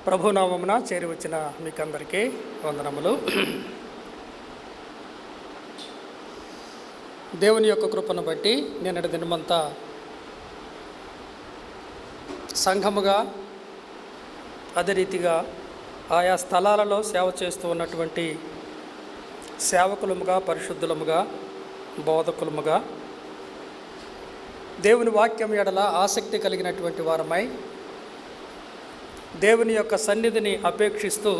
ప్రభునామమున చేరి వచ్చిన మీకందరికీ వందనములు. దేవుని యొక్క కృపను బట్టి నిన్నటి దినమంతా సంఘముగా అదే రీతిగా ఆయా స్థలాలలో సేవ చేస్తూ ఉన్నటువంటి సేవకులముగా, పరిశుద్ధులముగా, బోధకులముగా, దేవుని వాక్యం ఎడల ఆసక్తి కలిగినటువంటి వారమై దేవుని యొక్క సన్నిధిని అపేక్షిస్తూ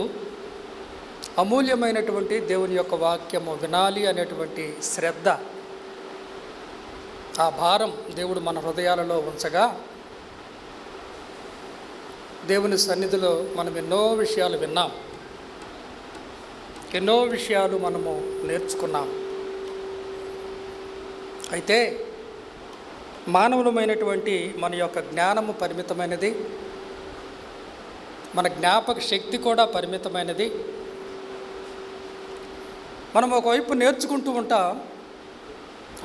అమూల్యమైనటువంటి దేవుని యొక్క వాక్యము వినాలి అనేటువంటి శ్రద్ధ, ఆ భారం దేవుడు మన హృదయాలలో ఉంచగా దేవుని సన్నిధిలో మనం ఎన్నో విషయాలు విన్నాం, ఎన్నో విషయాలు మనము నేర్చుకున్నాం. అయితే మానవులమైనటువంటి మన యొక్క జ్ఞానము పరిమితమైనది, మన జ్ఞాపక శక్తి కూడా పరిమితమైనది. మనం ఒకవైపు నేర్చుకుంటూ ఉంటాం,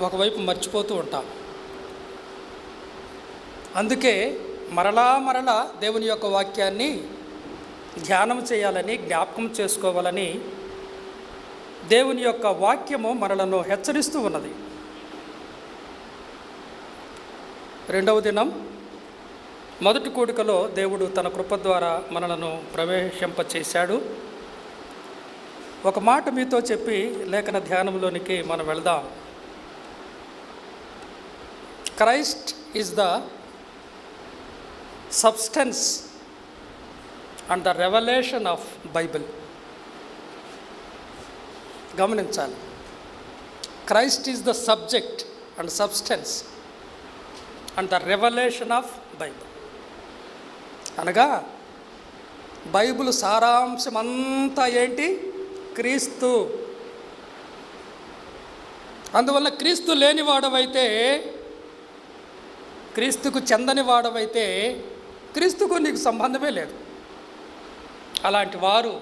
ఒకవైపు మర్చిపోతూ ఉంటాం. అందుకే మరలా దేవుని యొక్క వాక్యాన్ని ధ్యానం చేయాలని, జ్ఞాపకం చేసుకోవాలని దేవుని యొక్క వాక్యము మనలను హెచ్చరిస్తూ ఉన్నది. రెండవ దినం మొదటి కూడికలో దేవుడు తన కృప ద్వారా మనలను ప్రవేశింపచేశాడు. ఒక మాట మీతో చెప్పి లేఖన ధ్యానంలోనికి మనం వెళదాం. Christ is the substance and the revolution of Bible. గమనించాలి, Christ is the subject and substance and the revolution of Bible. అనగా బైబిల్ సారాంశం అంతా ఏంటి? క్రీస్తు. అందువల్ల క్రీస్తు లేనివాడవైతే, క్రీస్తుకు చెందని వాడవైతే క్రీస్తుకు నీకు సంబంధమే లేదు. అలాంటి వారు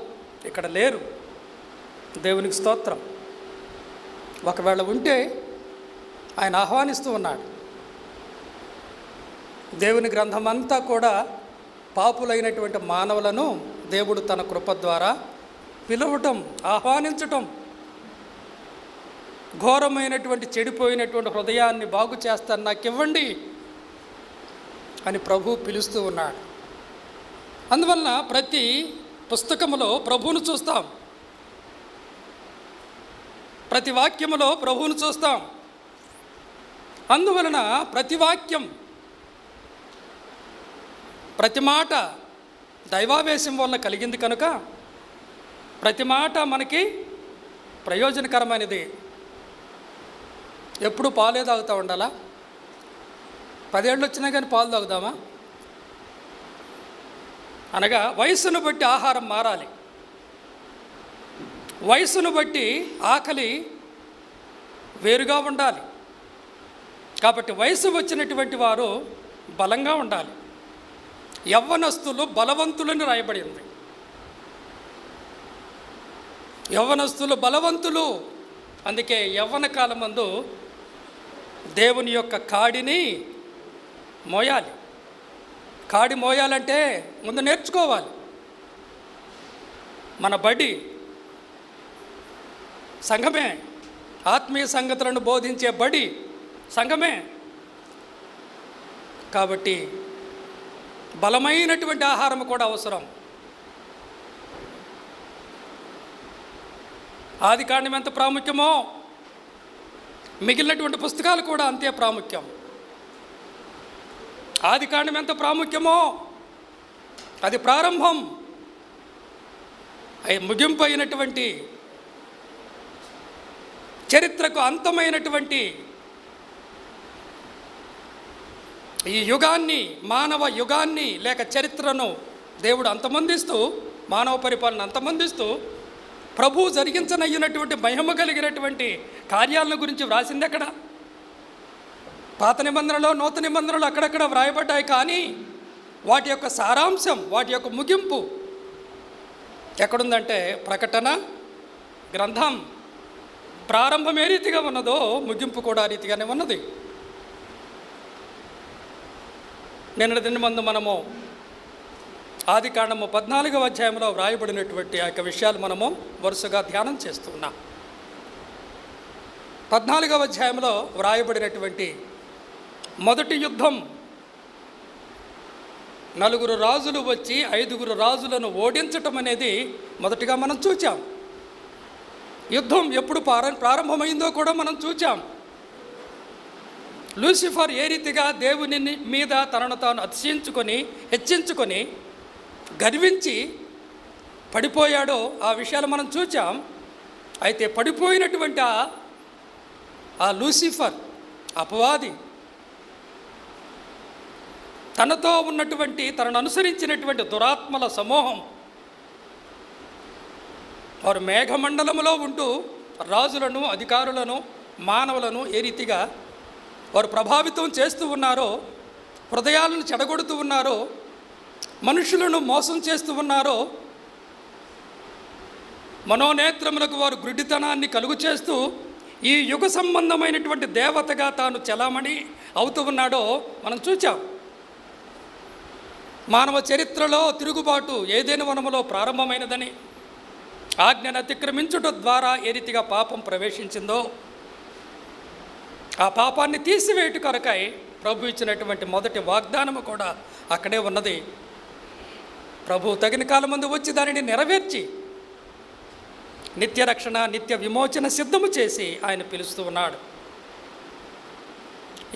ఇక్కడ లేరు. దేవునికి స్తోత్రం. ఒకవేళ ఉంటే ఆయన ఆహ్వానిస్తూ ఉన్నాడు. దేవుని గ్రంథం అంతా కూడా పాపులైనటువంటి మానవులను దేవుడు తన కృప ద్వారా పిలవటం, ఆహ్వానించటం, ఘోరమైనటువంటి చెడిపోయినటువంటి హృదయాన్ని బాగు చేస్తాను, నాకు ఇవ్వండి అని ప్రభు పిలుస్తూ ఉన్నాడు. అందువలన ప్రతి పుస్తకములో ప్రభువును చూస్తాం, ప్రతి వాక్యములో ప్రభువును చూస్తాం. అందువలన ప్రతి వాక్యం, ప్రతి మాట దైవావేశం వల్ల కలిగింది కనుక ప్రతి మాట మనకి ప్రయోజనకరమైనది. ఎప్పుడు పాలే తాగుతూ ఉండాలా? 10 ఏళ్ళు వచ్చినా కానీ పాలు తాగుదామా? అనగా వయసును బట్టి ఆహారం మారాలి, వయసును బట్టి ఆకలి వేరుగా ఉండాలి. కాబట్టి వయసు వచ్చినటువంటి వారు బలంగా ఉండాలి. యవ్వనస్తులు బలవంతులని రాయబడింది. యవ్వనస్తులు బలవంతులు. అందుకే యవ్వన కాలమందు దేవుని యొక్క కాడిని మోయాలి. కాడి మోయాలంటే ముందు నేర్చుకోవాలి. మన బడి సంఘమే, ఆత్మీయ సంగతులను బోధించే బడి సంఘమే. కాబట్టి బలమైనటువంటి ఆహారం కూడా అవసరం. ఆదికాండం ఎంత ప్రాముఖ్యమో మిగిలినటువంటి పుస్తకాలు కూడా అంతే ప్రాముఖ్యం. ఆదికాండం ఎంత ప్రాముఖ్యమో అది ప్రారంభం, ముగింపు అయినటువంటి, చరిత్రకు అంతమైనటువంటి ఈ యుగాన్ని, మానవ యుగాన్ని లేక చరిత్రను దేవుడు అంతమందిస్తూ, మానవ పరిపాలన అంతమందిస్తూ ప్రభు జరిగించనయ్యున్నటువంటి మహిమ కలిగినటువంటి కార్యాలను గురించి వ్రాసింది ఎక్కడ? పాత నిబంధనలో, నూతన నిబంధనలు అక్కడక్కడ వ్రాయబడ్డాయి. కానీ వాటి యొక్క సారాంశం, వాటి యొక్క ముగింపు ఎక్కడుందంటే ప్రకటన గ్రంథం. ప్రారంభం ఏ రీతిగా ఉన్నదో ముగింపు కూడా ఆ రీతిగానే ఉన్నది. నిన్న దినమందు మనము ఆదికాండము 14వ అధ్యాయంలో వ్రాయబడినటువంటి ఆ యొక్క విషయాలు మనము వరుసగా ధ్యానం చేస్తూ ఉన్నాం. 14వ అధ్యాయంలో వ్రాయబడినటువంటి మొదటి యుద్ధం, 4 రాజులు వచ్చి 5 రాజులను ఓడించటం అనేది మొదటిగా మనం చూచాం. యుద్ధం ఎప్పుడు ప్రారంభమైందో కూడా మనం చూచాం. లూసిఫర్ ఏ రీతిగా దేవుని మీద తనను తాను అతిశయించుకొని హెచ్చించుకొని గర్వించి పడిపోయాడో ఆ విషయాలు మనం చూచాం. అయితే పడిపోయినటువంటి ఆ లూసిఫర్ అపవాది తనతో ఉన్నటువంటి తనను అనుసరించినటువంటి దురాత్మల సమూహం వారు మేఘమండలంలో ఉంటూ రాజులను, అధికారులను, మానవులను ఏ రీతిగా వారు ప్రభావితం చేస్తూ ఉన్నారో, హృదయాలను చెడగొడుతూ ఉన్నారో, మనుషులను మోసం చేస్తూ ఉన్నారో, మనోనేత్రములకు వారు గుడ్డితనాన్ని కలుగు చేస్తూ ఈ యుగ సంబంధమైనటువంటి దేవతగా తాను చలామణి అవుతూ ఉన్నాడో మనం చూచాం. మానవ చరిత్రలో తిరుగుబాటు ఏదైనా వనములో ప్రారంభమైనదని, ఆజ్ఞను అతిక్రమించుట ద్వారా ఏ రీతిగా పాపం ప్రవేశించిందో ఆ పాపాన్ని తీసివేయట కొరకై ప్రభు ఇచ్చినటువంటి మొదటి వాగ్దానము కూడా అక్కడే ఉన్నది. ప్రభు తగిన కాలం ముందు వచ్చి దానిని నెరవేర్చి నిత్య రక్షణ, నిత్య విమోచన సిద్ధము చేసి ఆయన పిలుస్తూ ఉన్నాడు.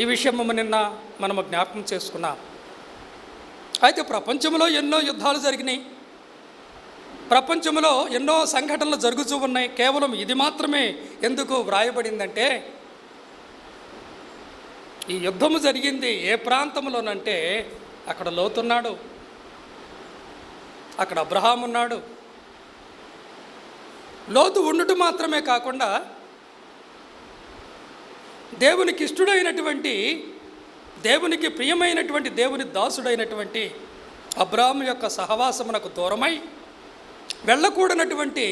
ఈ విషయము నిన్న మనము జ్ఞాపకం చేసుకున్నాం. అయితే ప్రపంచంలో ఎన్నో యుద్ధాలు జరిగినాయి, ప్రపంచంలో ఎన్నో సంఘటనలు జరుగుతూ ఉన్నాయి. కేవలం ఇది మాత్రమే ఎందుకు వ్రాయబడిందంటే, ఈ యుద్ధము జరిగింది ఏ ప్రాంతంలోనంటే అక్కడ లోతున్నాడు, అక్కడ అబ్రహాం ఉన్నాడు. లోతు ఉండటం మాత్రమే కాకుండా దేవునికి ఇష్టడైనటువంటి, దేవునికి ప్రియమైనటువంటి, దేవుని దాసుడైనటువంటి అబ్రహాము యొక్క సహవాసమునకు దూరమై వెళ్ళకూడనటువంటి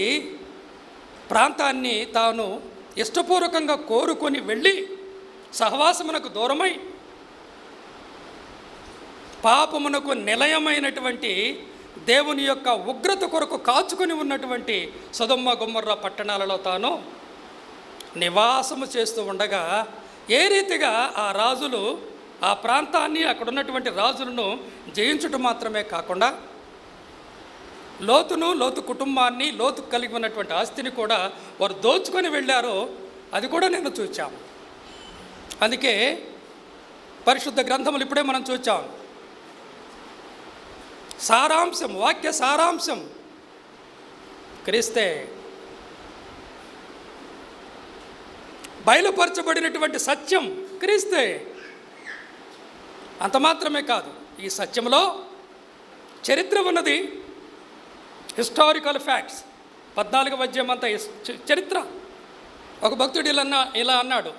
ప్రాంతాన్ని తాను ఇష్టపూర్వకంగా కోరుకొని వెళ్ళి సహవాసమునకు దూరమై పాపమునకు నిలయమైనటువంటి దేవుని యొక్క ఉగ్రత కొరకు కాచుకొని ఉన్నటువంటి సొదొమ గొమొర్రా పట్టణాలలో తాను నివాసము చేస్తూ ఉండగా ఏ రీతిగా ఆ రాజులు ఆ ప్రాంతాన్ని, అక్కడ ఉన్నటువంటి రాజులను జయించుట మాత్రమే కాకుండా లోతును, లోతు కుటుంబాన్ని, లోతు కలిగి ఉన్నటువంటి ఆస్తిని కూడా వారు దోచుకొని వెళ్ళారో అది కూడా నేను చూచాము. అందుకే పరిశుద్ధ గ్రంథములు ఇప్పుడే మనం చూచాం. సారాంశం, వాక్య సారాంశం క్రీస్తే. బయలుపరచబడినటువంటి సత్యం క్రీస్తే. అంత మాత్రమే కాదు, ఈ సత్యంలో చరిత్ర ఉన్నది, హిస్టారికల్ ఫ్యాక్ట్స్. 14వ అధ్యాయం అంతా చరిత్ర. ఒక భక్తుడు ఇలా అన్నాడు,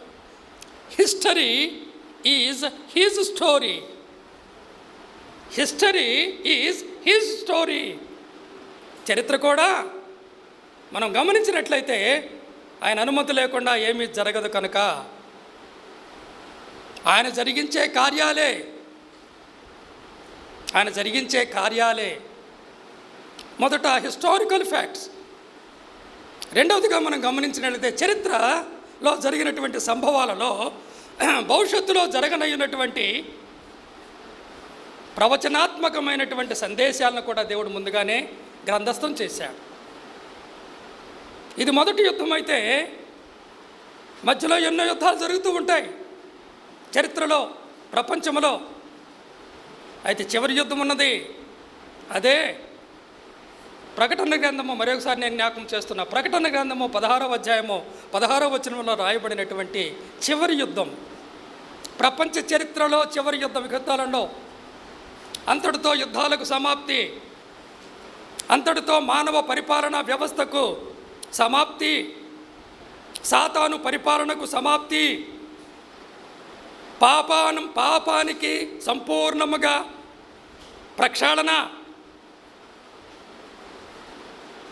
history is his story. History is his story. చరిత్ర కూడా మనం గమనించినట్లయితే ఆయన అనుమతి లేకుండా ఏమీ జరగదు కనుక ఆయన జరిగించే కార్యాలే మొదట హిస్టారికల్ ఫ్యాక్ట్స్. రెండవదిగా మనం గమనించినట్లయితే చరిత్రలో జరిగినటువంటి సంభవాలలో భవిష్యత్తులో జరగనయ్యున్నటువంటి ప్రవచనాత్మకమైనటువంటి సందేశాలను కూడా దేవుడు ముందుగానే గ్రంథస్థం చేశాడు. ఇది మొదటి యుద్ధం అయితే మధ్యలో ఎన్నో యుద్ధాలు జరుగుతూ ఉంటాయి చరిత్రలో, ప్రపంచంలో. అయితే చివరి యుద్ధం ఉన్నది, అదే ప్రకటన గ్రంథము. మరొకసారి నేను జ్ఞాపకం చేస్తున్నా, ప్రకటన గ్రంథము 16వ అధ్యాయము 16వ వచనంలో రాయబడినటువంటి చివరి యుద్ధం, ప్రపంచ చరిత్రలో చివరి యుద్ధం. యుద్ధాలలో అంతటితో యుద్ధాలకు సమాప్తి, అంతటితో మానవ పరిపాలనా వ్యవస్థకు సమాప్తి, సాతాను పరిపాలనకు సమాప్తి, పాపానికి సంపూర్ణముగా ప్రక్షాళన.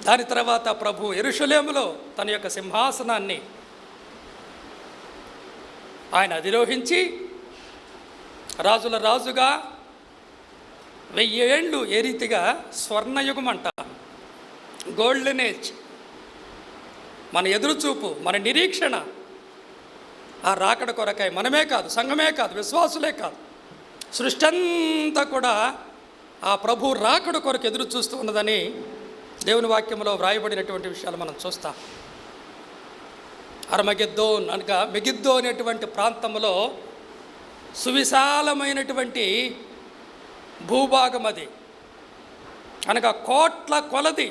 దాని తర్వాత ప్రభు యెరూషలేములో తన యొక్క సింహాసనాన్ని ఆయన అధిరోహించి రాజుల రాజుగా, 1000 ఏళ్ళు ఏ రీతిగా స్వర్ణయుగం అంట, గోల్డెన్ ఏజ్. మన ఎదురుచూపు, మన నిరీక్షణ ఆ రాకడ కొరకై మనమే కాదు, సంఘమే కాదు, విశ్వాసులే కాదు, సృష్టి అంతా కూడా ఆ ప్రభు రాకడ కొరకు ఎదురు చూస్తూ ఉన్నదని దేవుని వాక్యంలో వ్రాయబడినటువంటి విషయాలు మనం చూస్తాం. అర్మగెద్దోన్ అనగా మెగిద్దో అనేటువంటి ప్రాంతంలో సువిశాలమైనటువంటి భూభాగం అది. అనగా కోట్ల కొలది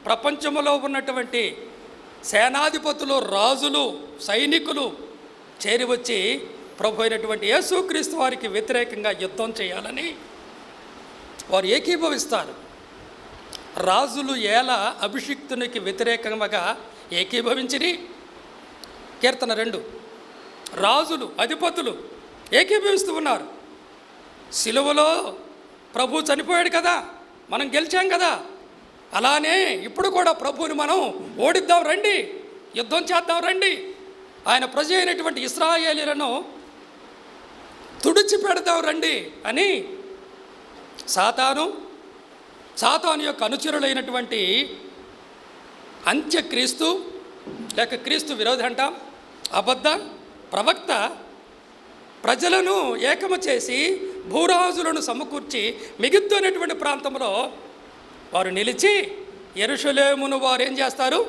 ప్రపంచంలో ఉన్నటువంటి సేనాధిపతులు, రాజులు, సైనికులు చేరి వచ్చి ప్రభు అయినటువంటి యేసుక్రీస్తు వారికి వ్యతిరేకంగా యుద్ధం చేయాలని వారు ఏకీభవిస్తారు. రాజులు ఎలా అభిషిక్తునికి వ్యతిరేకంగా ఏకీభవించిరి. కీర్తన 2. రాజులు, అధిపతులు ఏకీభవిస్తూ ఉన్నారు. సిలువలో ప్రభు చనిపోయాడు కదా, మనం గెలిచాం కదా, అలానే ఇప్పుడు కూడా ప్రభువుని మనం ఓడిద్దాం రండి, యుద్ధం చేద్దాం రండి, ఆయన ప్రజ అయినటువంటి ఇశ్రాయేలీయులను తుడిచిపెడదాం రండి అని సాతాను యొక్క అనుచరులైనటువంటి అంత్యక్రీస్తు లేక క్రీస్తు విరోధి అంటాం, అబద్ధ ప్రవక్త ప్రజలను ఏకము చేసి భూరాజులను సమకూర్చి మిగిద్దు అనేటువంటి ప్రాంతంలో వారు నిలిచి యెరూషలేమును వారు ఏం చేస్తారు,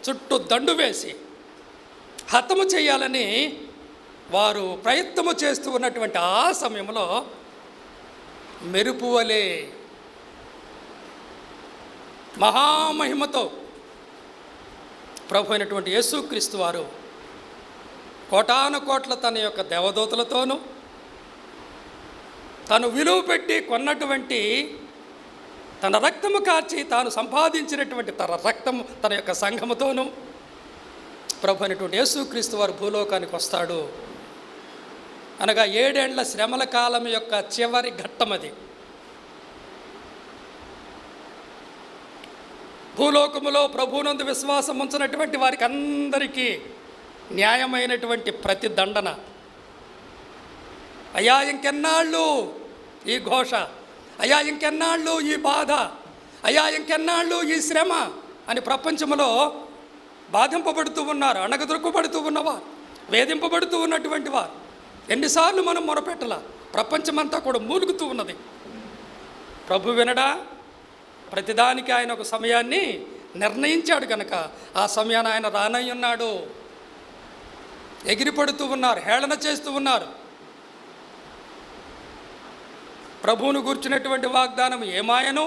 చుట్టూ దండు వేసి హతము చేయాలని వారు ప్రయత్నము చేస్తూ ఉన్నటువంటి ఆ సమయంలో మెరుపువలే మహామహిమతో ప్రభు అయినటువంటి యేసుక్రీస్తు వారు కోటాను కోట్ల తన యొక్క దేవదూతలతోనూ తను విలువ పెట్టి కొన్నటువంటి తన రక్తము కార్చి తాను సంపాదించినటువంటి తన యొక్క సంఘముతోనూ ప్రభు అయినటువంటి యేసుక్రీస్తు వారు భూలోకానికి వస్తాడు. అనగా 7 ఏండ్ల శ్రమల కాలం యొక్క చివరి ఘట్టం అది. భూలోకములో ప్రభువునందు విశ్వాసం ఉంచినటువంటి వారికి అందరికీ న్యాయమైనటువంటి ప్రతిదండన. అయ్యా ఇంకెన్నాళ్ళు ఈ ఘోష, అయ్యా ఇంకెన్నాళ్ళు ఈ బాధ, అయ్యా ఇంకెన్నాళ్ళు ఈ శ్రమ అని ప్రపంచంలో బాధింపబడుతూ ఉన్నారు, అణగదొరకబడుతూ ఉన్నవారు, వేధింపబడుతూ ఉన్నటువంటి వారు. ఎన్నిసార్లు మనం మొరపెట్టలా, ప్రపంచమంతా కూడా మూలుగుతూ ఉన్నది. ప్రభు వినడా? ప్రతిదానికి ఆయన ఒక సమయాన్ని నిర్ణయించాడు కనుక ఆ సమయాన్ని ఆయన రానయ్యున్నాడు. ఎగిరిపడుతూ ఉన్నారు, హేళన చేస్తూ ఉన్నారు. ప్రభువును గూర్చినటువంటి వాగ్దానం ఏమాయను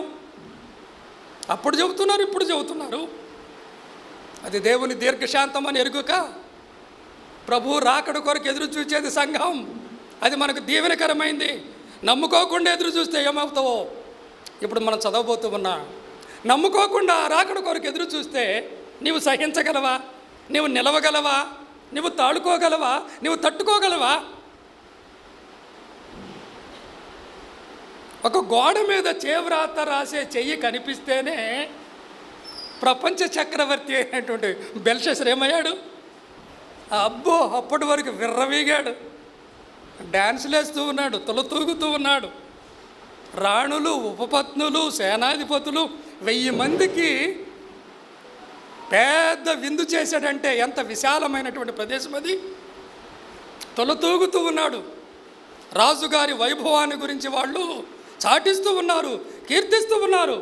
అప్పుడు చెబుతున్నారు, ఇప్పుడు చెబుతున్నారు. అది దేవుని దీర్ఘశాంతం అని ఎరుగుక ప్రభు రాకడ కొరకు ఎదురు చూసేది సంఘం. అది మనకు దీవెనకరమైంది. నమ్ముకోకుండా ఎదురు చూస్తే ఏమవుతావో ఇప్పుడు మనం చదవబోతూ ఉన్నాం. నమ్ముకోకుండా రాకడ కొరకు ఎదురు చూస్తే నీవు సహించగలవా? నీవు నిలవగలవా? నువ్వు తాడుకోగలవా? నువ్వు తట్టుకోగలవా? ఒక గోడ మీద చేవ్రాత రాసే చెయ్యి కనిపిస్తేనే ప్రపంచ చక్రవర్తి అయినటువంటి బెల్షస్సర్ ఏమయ్యాడు? అబ్బో, అప్పటి వరకు విర్రవీగాడు, డ్యాన్సులు వేస్తూ ఉన్నాడు, తొలతూగుతూ ఉన్నాడు. రాణులు, ఉపపత్నులు, సేనాధిపతులు 1000 మందికి పెద్ద విందు చేశాడంటే ఎంత విశాలమైనటువంటి ప్రదేశం అది. తొలతూగుతూ ఉన్నాడు. రాజుగారి వైభవాన్ని గురించి వాళ్ళు చాటిస్తూ ఉన్నారు, కీర్తిస్తూ ఉన్నారు.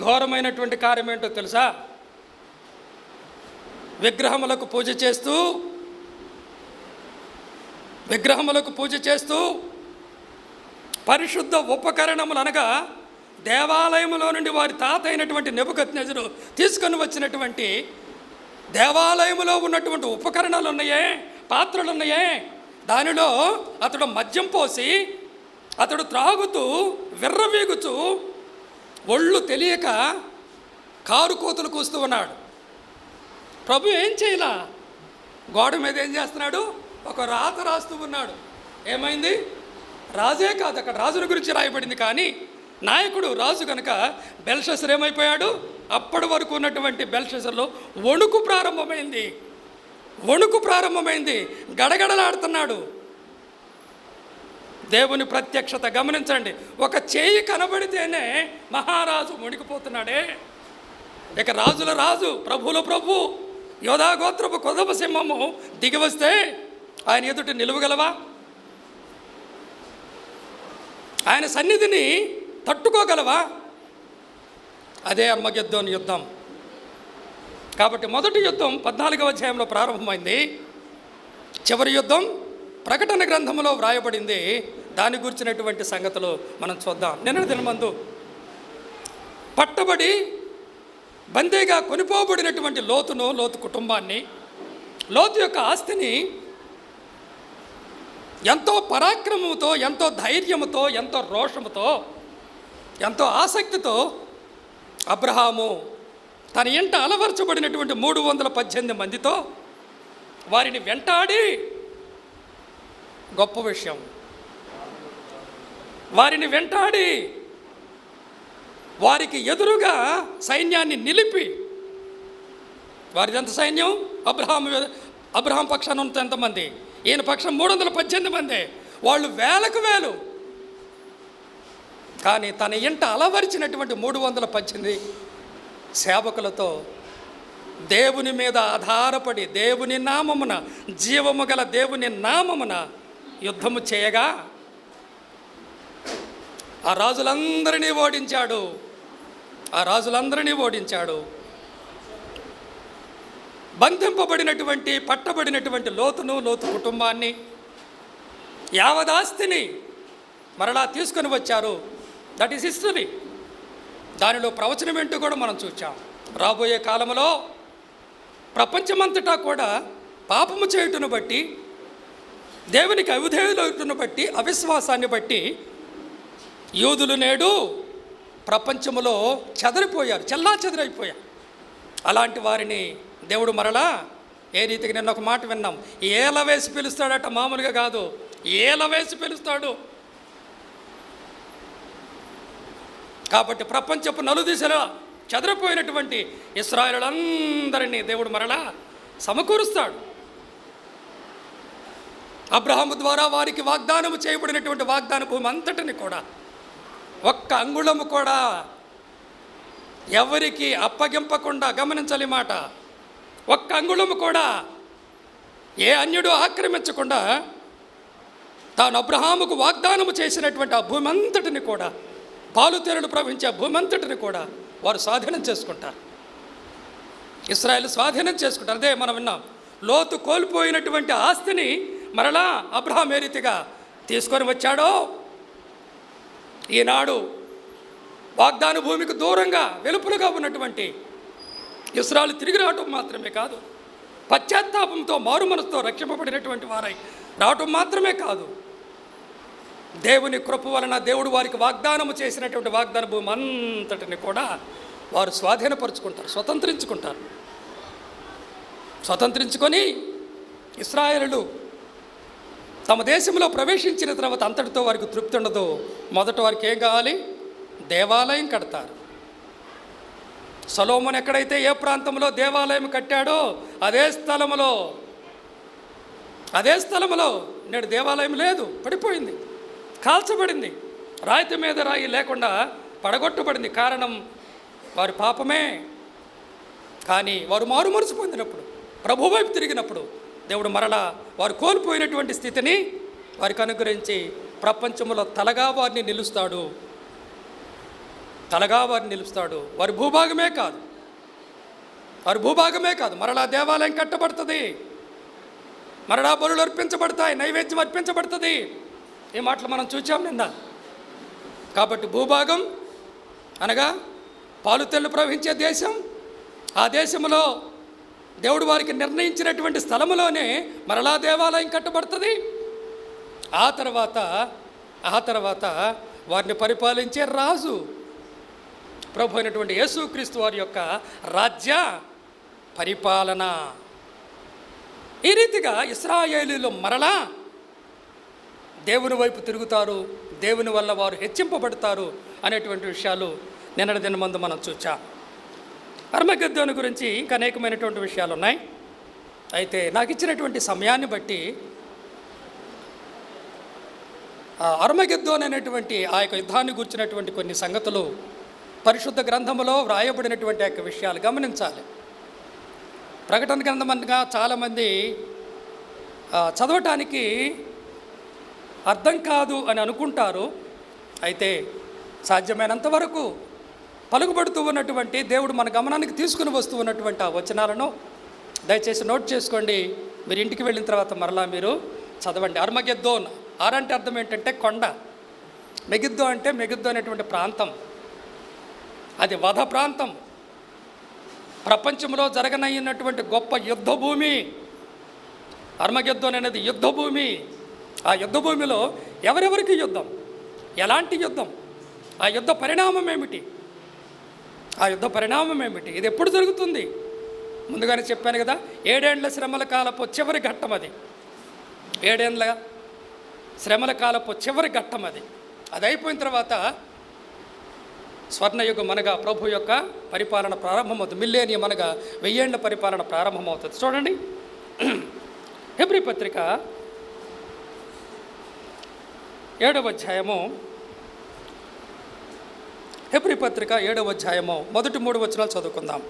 ఘోరమైనటువంటి కార్యం ఏంటో తెలుసా? విగ్రహములకు పూజ చేస్తూ పరిశుద్ధ ఉపకరణములు అనగా దేవాలయంలో నుండి వారి తాత అయినటువంటి నెబుకద్నెజరు తీసుకొని వచ్చినటువంటి దేవాలయంలో ఉన్నటువంటి ఉపకరణాలు ఉన్నాయే, పాత్రలు ఉన్నాయే, దానిలో అతడు మద్యం పోసి అతడు త్రాగుతూ విర్రవీగుతూ ఒళ్ళు తెలియక కారు కోతులు కూస్తూ ఉన్నాడు. ప్రభు ఏం చేయలా, గోడ మీద ఏం చేస్తున్నాడు? ఒక రాత రాస్తూ ఉన్నాడు. ఏమైంది? రాజే కాదు, అక్కడ రాజుల గురించి రాయబడింది. కానీ నాయకుడు రాజు కనుక బెల్షస్సర్ ఏమైపోయాడు? అప్పటి వరకు ఉన్నటువంటి బెల్షస్సర్లో వణుకు ప్రారంభమైంది, గడగడలాడుతున్నాడు. దేవుని ప్రత్యక్షత గమనించండి. ఒక చేయి కనబడితేనే మహారాజు మునిగిపోతున్నాడే. ఇక రాజుల రాజు, ప్రభువుల ప్రభు, యోధా గోత్రపు కొదమ సింహము దిగి వస్తే ఆయన ఎదుట నిలువగలవా? ఆయన సన్నిధిని తట్టుకోగలవా? అదే అర్మగెద్దోను యుద్ధం. కాబట్టి మొదటి యుద్ధం 14వ అధ్యాయంలో ప్రారంభమైంది. చివరి యుద్ధం ప్రకటన గ్రంథంలో వ్రాయబడింది. దాని గురించినటువంటి సంగతులు మనం చూద్దాం. నిన్నటి దినమందు పట్టబడి బందీగా కొనిపోబడినటువంటి లోతు కుటుంబాన్ని, లోతు యొక్క ఆస్తిని ఎంతో పరాక్రమంతో, ఎంతో ధైర్యముతో, ఎంతో రోషముతో, ఎంతో ఆసక్తితో అబ్రహాము తన ఇంట అలవర్చబడినటువంటి 318 మందితో వారిని వెంటాడి, గొప్ప విషయం, వారిని వెంటాడి వారికి ఎదురుగా సైన్యాన్ని నిలిపి, వారిది ఎంత సైన్యం? అబ్రహాం పక్షాన ఉన్న ఎంతమంది? ఈయన పక్షం 318 మంది. వాళ్ళు వేలకు వేలు. కానీ తన ఇంట అలవరిచినటువంటి 318 సేవకులతో దేవుని మీద ఆధారపడి, దేవుని నామమున, జీవము గల దేవుని నామమున యుద్ధము చేయగా ఆ రాజులందరినీ ఓడించాడు. బంధింపబడినటువంటి, పట్టబడినటువంటి లోతు కుటుంబాన్ని, యావదాస్తిని మరలా తీసుకొని వచ్చారు. That is history. దానిలో ప్రవచనం ఏంటో కూడా మనం చూచాం. రాబోయే కాలంలో ప్రపంచమంతటా కూడా పాపము చేయుటను బట్టి, దేవునికి అవిధేయులవుటను బట్టి, అవిశ్వాసాన్ని బట్టి యూదులు నేడు ప్రపంచంలో చెదరిపోయారు, చెల్లాచెదరైపోయారు. అలాంటి వారిని దేవుడు మరలా ఏ రీతికి, నిన్న ఒక మాట విన్నాం, ఏల వేసి పిలుస్తాడట. మామూలుగా కాదు, ఏల వేసి పిలుస్తాడు. కాబట్టి ప్రపంచపు నలుదిశలో చెదరిపోయినటువంటి ఇశ్రాయేలులందరినీ దేవుడు మరలా సమకూరుస్తాడు. అబ్రహాము ద్వారా వారికి వాగ్దానము చేయబడినటువంటి వాగ్దాన భూమి అంతటిని కూడా, ఒక్క అంగుళము కూడా ఎవరికి అప్పగింపకుండా, గమనించాలి మాట, ఒక్క అంగుళము కూడా ఏ అన్యుడు ఆక్రమించకుండా తాను అబ్రహాముకు వాగ్దానము చేసినటువంటి ఆ భూమి అంతటిని కూడా, పాలుతేరులు ప్రవహించే భూమి అంతటిని కూడా వారు స్వాధీనం చేసుకుంటారు. ఇశ్రాయేలు స్వాధీనం చేసుకుంటారు. అదే మనం విన్నాం. లోతు కోల్పోయినటువంటి ఆస్తిని మరలా అబ్రహాం ఏ రీతిగా తీసుకొని వచ్చాడో, ఈనాడు వాగ్దాన భూమికి దూరంగా వెలుపులుగా ఉన్నటువంటి ఇశ్రాయేలు తిరిగి రావటం మాత్రమే కాదు, పశ్చాత్తాపంతో, మారు మనసుతో రక్షింపబడినటువంటి వారై రావటం మాత్రమే కాదు, దేవుని కృప వలన దేవుడు వారికి వాగ్దానము చేసినటువంటి వాగ్దాన భూమి అంతటిని కూడా వారు స్వాధీనపరుచుకుంటారు, స్వతంత్రించుకొని ఇశ్రాయేలులు తమ దేశంలో ప్రవేశించిన తర్వాత అంతటితో వారికి తృప్తి ఉండదు. మొదట వారికి ఏం కావాలి? దేవాలయం కడతారు. సొలొమోను ఎక్కడైతే ఏ ప్రాంతంలో దేవాలయం కట్టాడో అదే స్థలములో నేడు దేవాలయం లేదు, పడిపోయింది, కాల్చబడింది, రాయితీ మీద రాయి లేకుండా పడగొట్టబడింది. కారణం వారి పాపమే. కానీ వారు మారు మనసు పొందినప్పుడు, ప్రభు వైపు తిరిగినప్పుడు దేవుడు మరలా వారు కోల్పోయినటువంటి స్థితిని వారికి అనుగ్రహించి ప్రపంచంలో తలగా వారిని నిలుస్తాడు. వారి భూభాగమే కాదు, మరలా దేవాలయం కట్టబడుతుంది, మరలా బలులు అర్పించబడతాయి, నైవేద్యం అర్పించబడుతుంది. ఈ మాటలు మనం చూచాం నిన్న. కాబట్టి భూభాగం అనగా పాలుతెల్లు ప్రవహించే దేశం, ఆ దేశంలో దేవుడు వారికి నిర్ణయించినటువంటి స్థలములోనే మరలా దేవాలయం కట్టబడుతుంది. ఆ తర్వాత వారిని పరిపాలించే రాజు ప్రభు అయినటువంటి యేసుక్రీస్తు వారి యొక్క రాజ్య పరిపాలన. ఈ రీతిగా ఇశ్రాయేలీయులు మరలా దేవుని వైపు తిరుగుతారు, దేవుని వల్ల వారు హెచ్చింపబడతారు అనేటువంటి విషయాలు నిన్నటి దినమందు మనం చూచాం. అర్మగెద్దోను గురించి ఇంకా అనేకమైనటువంటి విషయాలు ఉన్నాయి. అయితే నాకు ఇచ్చినటువంటి సమయాన్ని బట్టి అర్మగెద్దోన్ అనేటువంటి ఆ యొక్క యుద్ధాన్ని గురించినటువంటి కొన్ని సంగతులు పరిశుద్ధ గ్రంథములో వ్రాయబడినటువంటి యొక్క విషయాలు గమనించాలి. ప్రకటన గ్రంథం అనగా చాలామంది చదవటానికి అర్థం కాదు అని అనుకుంటారు. అయితే సాధ్యమైనంత వరకు పలుకుబడుతూ ఉన్నటువంటి దేవుడు మన గమనానికి తీసుకుని వస్తూ ఉన్నటువంటి ఆ వచనాలను దయచేసి నోట్ చేసుకోండి. మీరు ఇంటికి వెళ్ళిన తర్వాత మరలా మీరు చదవండి. అర్మగెద్దోన్, అంటే అర్థం ఏంటంటే కొండ, మెగిద్దో అంటే మెగిద్దో అనేటువంటి ప్రాంతం, అది వధ ప్రాంతం, ప్రపంచంలో జరగనయ్యినటువంటి గొప్ప యుద్ధ భూమి. అర్మగెద్దోన్ అనేది యుద్ధ భూమి. ఆ యుద్ధ భూమిలో ఎవరెవరికి యుద్ధం, ఎలాంటి యుద్ధం, ఆ యుద్ధ పరిణామం ఏమిటి, ఇది ఎప్పుడు జరుగుతుంది? ముందుగానే చెప్పాను కదా, 7 ఏళ్ల శ్రమల కాలపు చివరి ఘట్టం అది. 7 ఏళ్ల శ్రమల కాలపు చివరి ఘట్టం అది. అది అయిపోయిన తర్వాత స్వర్ణయుగం అనగా ప్రభు యొక్క పరిపాలన ప్రారంభమవుతుంది. మిల్లేనియం అనగా 1000 ఏళ్ల పరిపాలన ప్రారంభమవుతుంది. చూడండి, హెబ్రీ పత్రిక 7వ అధ్యాయము, హెబ్రీ పత్రిక 7వ అధ్యాయము మొదటి 3 వచనాలు చదువుకుందాం.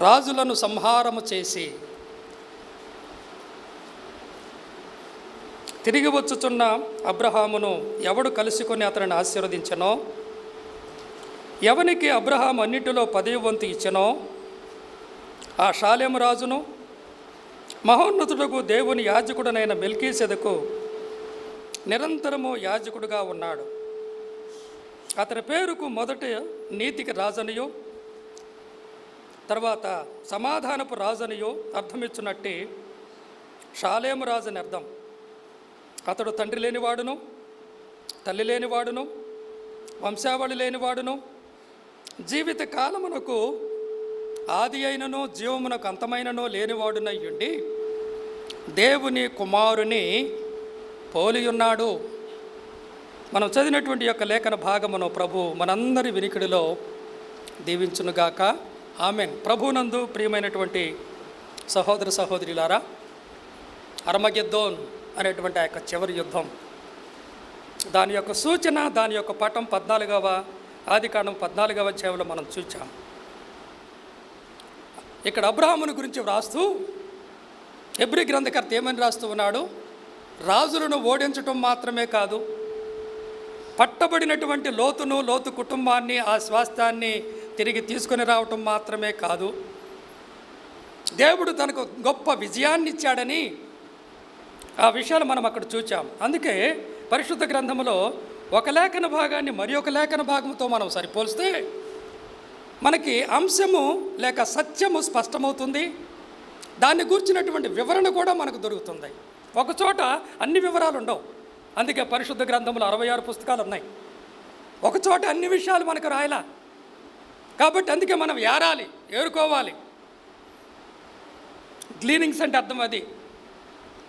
రాజులను సంహారము చేసి తిరిగి వచ్చుచున్న అబ్రహామును ఎవడు కలుసుకొని అతనిని ఆశీర్వదించెనో, ఎవనికి అబ్రహాం అన్నిటిలో 10వ వంతు ఇచ్చెనో, ఆ షాలేము రాజును మహోన్నతుడుకు దేవుని యాజకుడనైన మెల్కీసెదకు నిరంతరము యాజకుడుగా ఉన్నాడు. అతని పేరుకు మొదట నీతికి రాజనియు తర్వాత సమాధానపు రాజనియు అర్థమిచ్చునట్టి షాలేము రాజని అర్థం. అతడు తండ్రి లేనివాడును, తల్లి లేనివాడును, వంశావళి లేనివాడును, జీవిత కాలమునకు ఆది అయినను జీవమునకు అంతమైనను లేనివాడునయ్యుండి దేవుని కుమారుని పోలియున్నాడు. మనం చదివినటువంటి యొక్క లేఖన భాగమును ప్రభు మనందరి వినికిడిలో దీవించునుగాక. ఆమెన్. ప్రభునందు ప్రియమైనటువంటి సహోదర సహోదరులారా, అర్మగెద్దోన్ అనేటువంటి ఆ యొక్క చివరి యుద్ధం, దాని యొక్క సూచన, దాని యొక్క పటం 14వ ఆదికాండం 14వ అధ్యాయంలో మనం చూచాం. ఇక్కడ అబ్రహాముని గురించి వ్రాస్తూ హెబ్రీ గ్రంథకర్త ఏమని రాస్తూ ఉన్నాడు? రాజులను ఓడించటం మాత్రమే కాదు, పట్టబడినటువంటి లోతు కుటుంబాన్ని, ఆ స్వాస్థ్యాన్ని తిరిగి తీసుకొని రావటం మాత్రమే కాదు, దేవుడు తనకు గొప్ప విజయాన్ని ఇచ్చాడని ఆ విషయాలు మనం అక్కడ చూచాం. అందుకే పరిశుద్ధ గ్రంథంలో ఒక లేఖన భాగాన్ని మరి ఒక లేఖన భాగంతో మనం సరిపోల్స్తే మనకి అంశము లేక సత్యము స్పష్టమవుతుంది. దాన్ని గూర్చినటువంటి వివరణ కూడా మనకు దొరుకుతుంది. ఒకచోట అన్ని వివరాలు ఉండవు. అందుకే పరిశుద్ధ గ్రంథంలో 66 పుస్తకాలు ఉన్నాయి. ఒకచోట అన్ని విషయాలు మనకు రాయలా. కాబట్టి అందుకే మనం ఏరుకోవాలి. గ్లీనింగ్స్ అంటే అర్థం అది.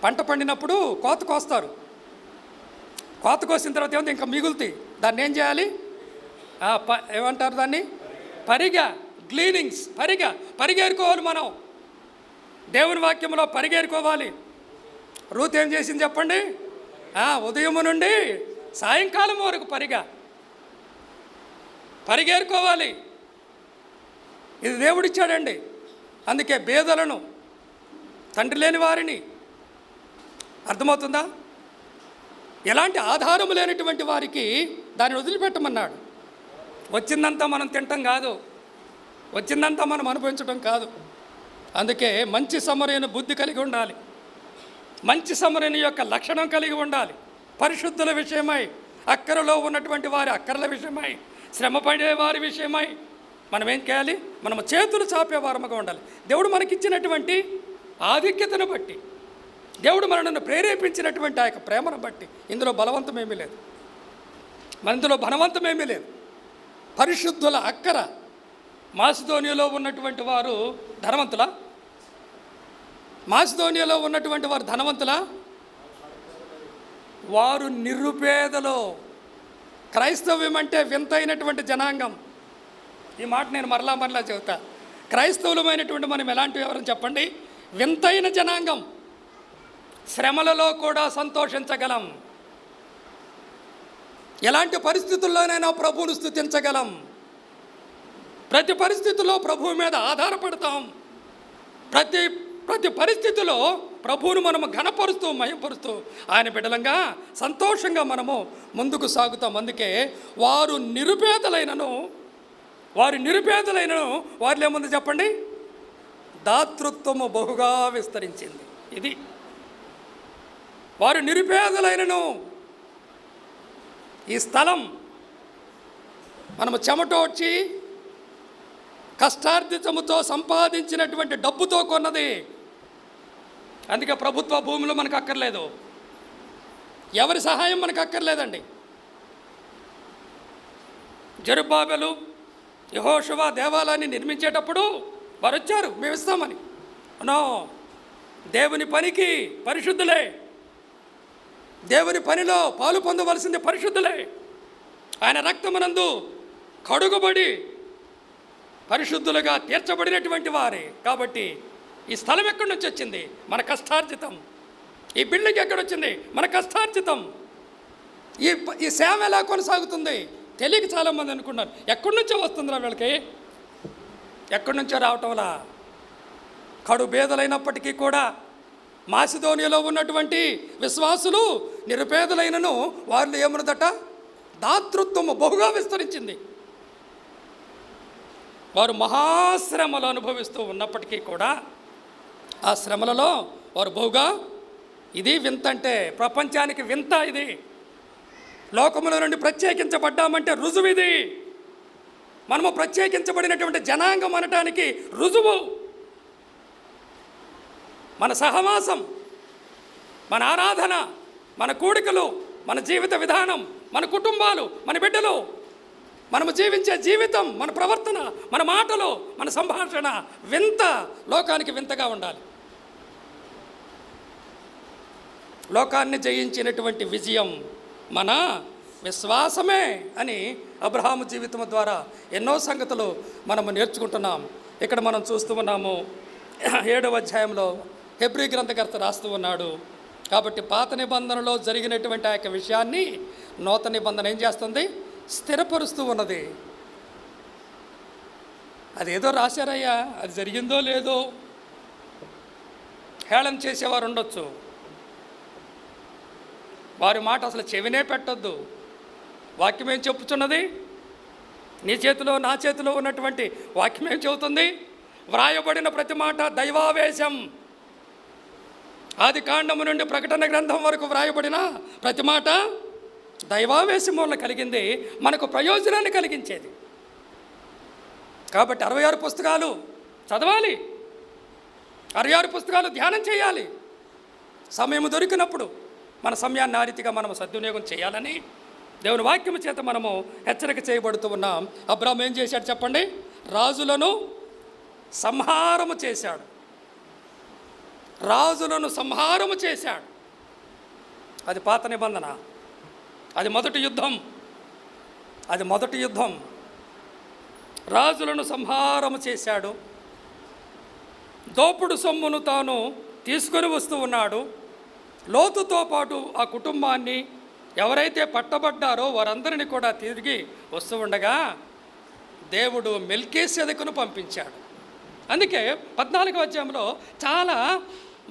పంట పండినప్పుడు కోత కోస్తారు. కోత కోసిన తర్వాత ఏమంటే ఇంకా మిగులుతాయి. దాన్ని ఏం చేయాలి? ఏమంటారు దాన్ని? గ్లీనింగ్స్, పరిగేరుకోవాలి. మనం దేవుని వాక్యంలో పరిగేరుకోవాలి. రూత్ ఏం చేసింది చెప్పండి? ఉదయం నుండి సాయంకాలం వరకు పరిగేరుకోవాలి. ఇది దేవుడిచ్చాడండి. అందుకే పేదలను, తండ్రి లేని వారిని, అర్థమవుతుందా, ఎలాంటి ఆధారం లేనటువంటి వారికి దాన్ని వదిలిపెట్టమన్నాడు. వచ్చిందంతా మనం తినటం కాదు, వచ్చిందంతా మనం అనుభవించడం కాదు. అందుకే మంచి సమరయుని బుద్ధి కలిగి ఉండాలి, మంచి సమరయుని యొక్క లక్షణం కలిగి ఉండాలి. పరిశుద్ధుల విషయమై, అక్కరలో ఉన్నటువంటి వారి అక్కరల విషయమై, శ్రమపడే వారి విషయమై మనం ఏం చేయాలి? మనము చేతులు చాపేవారముగా ఉండాలి. దేవుడు మనకిచ్చినటువంటి ఆధిక్యతను బట్టి, దేవుడు మనల్ని ప్రేరేపించినటువంటి ఆ యొక్క ప్రేమను బట్టి ఇందులో బలవంతమేమీ లేదు, ఇందులో బలవంతమేమీ లేదు. పరిశుద్ధుల అక్కర. మాసిదోనియాలో ఉన్నటువంటి వారు ధనవంతులా? మాసిదోనియాలో ఉన్నటువంటి వారు ధనవంతులా? వారు నిరుపేదలు. క్రైస్తవ్యం అంటే వింతైనటువంటి జనాంగం. ఈ మాట నేను మరలా చెబుతా. క్రైస్తవులమైనటువంటి మనం ఎలాంటివి ఎవరని చెప్పండి? వింతైన జనాంగం. శ్రమలలో కూడా సంతోషించగలం. ఎలాంటి పరిస్థితుల్లోనైనా ప్రభువును స్తుతించగలం. ప్రతి పరిస్థితిలో ప్రభువు మీద ఆధారపడతాం. ప్రతి పరిస్థితిలో ప్రభువును మనము ఘనపరుస్తూ మహిమపరుస్తూ ఆయన బిడ్డలంగా సంతోషంగా మనము ముందుకు సాగుతాం. అందుకే వారి నిరుపేదలైనను వారిలో ఏముంది చెప్పండి? దాతృత్వము బహుగా విస్తరించింది. ఇది వారు నిరుపేదలైనను. ఈ స్థలం మనము చెమటోడ్చి కష్టార్జితముతో సంపాదించినటువంటి డబ్బుతో కొన్నది. అందుకే ప్రభుత్వ భూములు మనకు అక్కర్లేదు, ఎవరి సహాయం మనకు అక్కర్లేదండి. జెరుబ్బాబెలు యెహోషువ దేవాలయాన్ని నిర్మించేటప్పుడు వారు వచ్చారు, మేము ఇస్తామని. నో, దేవుని పనికి పరిశుద్ధులే, దేవుని పనిలో పాలు పొందవలసింది పరిశుద్ధులే. ఆయన రక్తమునందు కడుగుబడి పరిశుద్ధులుగా తీర్చబడినటువంటి వారే. కాబట్టి ఈ స్థలం ఎక్కడి నుంచి వచ్చింది? మన కష్టార్జితం. ఈ బిల్డింగ్ ఎక్కడొచ్చింది? మన కష్టార్జితం. ఈ సేవ ఎలా కొనసాగుతుంది? తెలియక చాలామంది అనుకున్నారు, ఎక్కడి నుంచో వస్తుందిరా వీళ్ళకి, ఎక్కడి నుంచో రావటంలా. కడు బేదలైనప్పటికీ కూడా మాసిదోనియాలో ఉన్నటువంటి విశ్వాసులు నిరుపేదలైనను వారిలో ఏమున్నదట? దాతృత్వము బహుగా విస్తరించింది. వారు మహాశ్రమలు అనుభవిస్తూ ఉన్నప్పటికీ కూడా ఆ శ్రమలలో వారు బహుగా, ఇది వింత అంటే ప్రపంచానికి వింత. ఇది లోకముల నుండి ప్రత్యేకించబడ్డామంటే రుజువు. ఇది మనము ప్రత్యేకించబడినటువంటి జనాంగం అనటానికి రుజువు. మన సహవాసం, మన ఆరాధన, మన కూడికలు, మన జీవిత విధానం, మన కుటుంబాలు, మన బిడ్డలు, మనము జీవించే జీవితం, మన ప్రవర్తన, మన మాటలు, మన సంభాషణ వింత, లోకానికి వింతగా ఉండాలి. లోకాన్ని జయించినటువంటి విజయం మన విశ్వాసమే అని అబ్రహాము జీవితం ద్వారా ఎన్నో సంగతులు మనము నేర్చుకుంటున్నాం. ఇక్కడ మనం చూస్తూ ఉన్నాము 7వ అధ్యాయంలో హెబ్రీ గ్రంథకర్త రాస్తూ ఉన్నాడు. కాబట్టి పాత నిబంధనలో జరిగినటువంటి ఆ యొక్క విషయాన్ని నూతన నిబంధన ఏం చేస్తుంది? స్థిరపరుస్తూ ఉన్నది. అదేదో రాశారయ్యా, అది జరిగిందో లేదో హేళన చేసేవారు ఉండొచ్చు. వారి మాట అసలు చెవినే పెట్టొద్దు. వాక్యం ఏం చెప్పుచున్నది? నీ చేతిలో నా చేతిలో ఉన్నటువంటి వాక్యం ఏం చెబుతుంది? వ్రాయబడిన ప్రతి మాట దైవావేశం. ఆది కాండము నుండి ప్రకటన గ్రంథం వరకు వ్రాయబడిన ప్రతి మాట దైవావేశం వల్ల కలిగింది, మనకు ప్రయోజనాన్ని కలిగించేది. కాబట్టి 66 పుస్తకాలు చదవాలి, 66 పుస్తకాలు ధ్యానం చేయాలి. సమయం దొరికినప్పుడు మన సమయాన్ని ఆ రీతిగా మనము సద్వినియోగం చేయాలని దేవుని వాక్యము చేత మనము హెచ్చరిక చేయబడుతూ ఉన్నాం. అబ్రాహాము ఏం చేశాడు చెప్పండి? రాజులను సంహారము చేశాడు. రాజులను సంహారము చేశాడు. అది పాత నిబంధన. అది మొదటి యుద్ధం. రాజులను సంహారము చేశాడు. దోపుడు సొమ్మును తాను తీసుకొని వస్తూ ఉన్నాడు. లోతుతో పాటు ఆ కుటుంబాన్ని ఎవరైతే పట్టబడ్డారో వారందరినీ కూడా తిరిగి వస్తూ ఉండగా దేవుడు మెల్కీసెదెకును పంపించాడు. అందుకే 14వ అధ్యాయంలో చాలా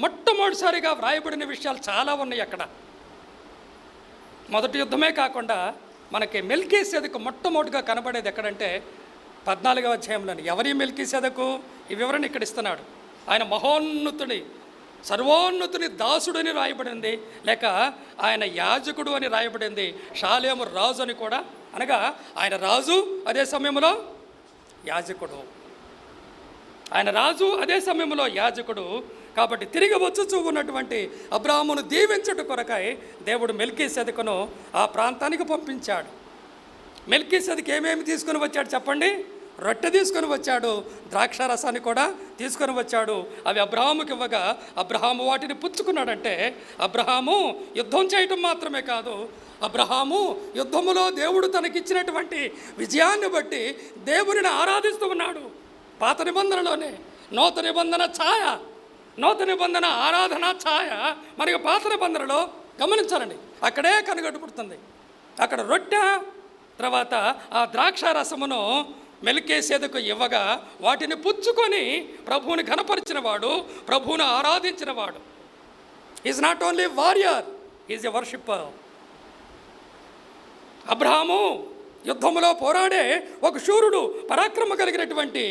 మొట్టమొదటిసారిగా వ్రాయబడిన విషయాలు చాలా ఉన్నాయి. అక్కడ మొదటి యుద్ధమే కాకుండా మనకి మెల్కీసెదెకు మొట్టమొదటిగా కనబడేది ఎక్కడంటే 14వ అధ్యాయంలోని. ఎవరి మెల్కీసెదెకు? ఈ వివరణ ఇక్కడ ఇస్తున్నాడు. ఆయన మహోన్నతుని, సర్వోన్నతుని దాసుడని రాయబడింది, లేక ఆయన యాజకుడు అని రాయబడింది. షాలేము రాజు అని కూడా, అనగా ఆయన రాజు అదే సమయంలో యాజకుడు. ఆయన రాజు అదే సమయంలో యాజకుడు. కాబట్టి తిరిగి వచ్చుచూ ఉన్నటువంటి అబ్రాహామును దీవించుట కొరకై దేవుడు మెల్కీసెదెకును ఆ ప్రాంతానికి పంపించాడు. మెల్కీసెదెకు ఏమేమి తీసుకుని వచ్చాడు చెప్పండి? రొట్టె తీసుకొని వచ్చాడు, ద్రాక్ష రసాన్ని కూడా తీసుకొని వచ్చాడు. అవి అబ్రహాముకి ఇవ్వగా అబ్రహాము వాటిని పుచ్చుకున్నాడంటే అబ్రహాము యుద్ధం చేయటం మాత్రమే కాదు, అబ్రహాము యుద్ధములో దేవుడు తనకిచ్చినటువంటి విజయాన్ని బట్టి దేవునిని ఆరాధిస్తూ ఉన్నాడు. పాత నిబంధనలోనే నూతన నిబంధన ఛాయ నూతన నిబంధన ఆరాధన ఛాయ మనకి పాత నిబంధనలో గమనించాలండి, అక్కడే కనుగొట్టుబడుతుంది. అక్కడ రొట్టె, తర్వాత ఆ ద్రాక్ష రసమును మెల్కీసెదెకు ఇవ్వగా వాటిని పుచ్చుకొని ప్రభువుని ఘనపరిచిన వాడు, ప్రభువును ఆరాధించిన వాడు. Is not only warrior, is a worshipper. Abraham యుద్ధములో పోరాడే ఒక శూరుడు, పరాక్రమ కలిగినటువంటి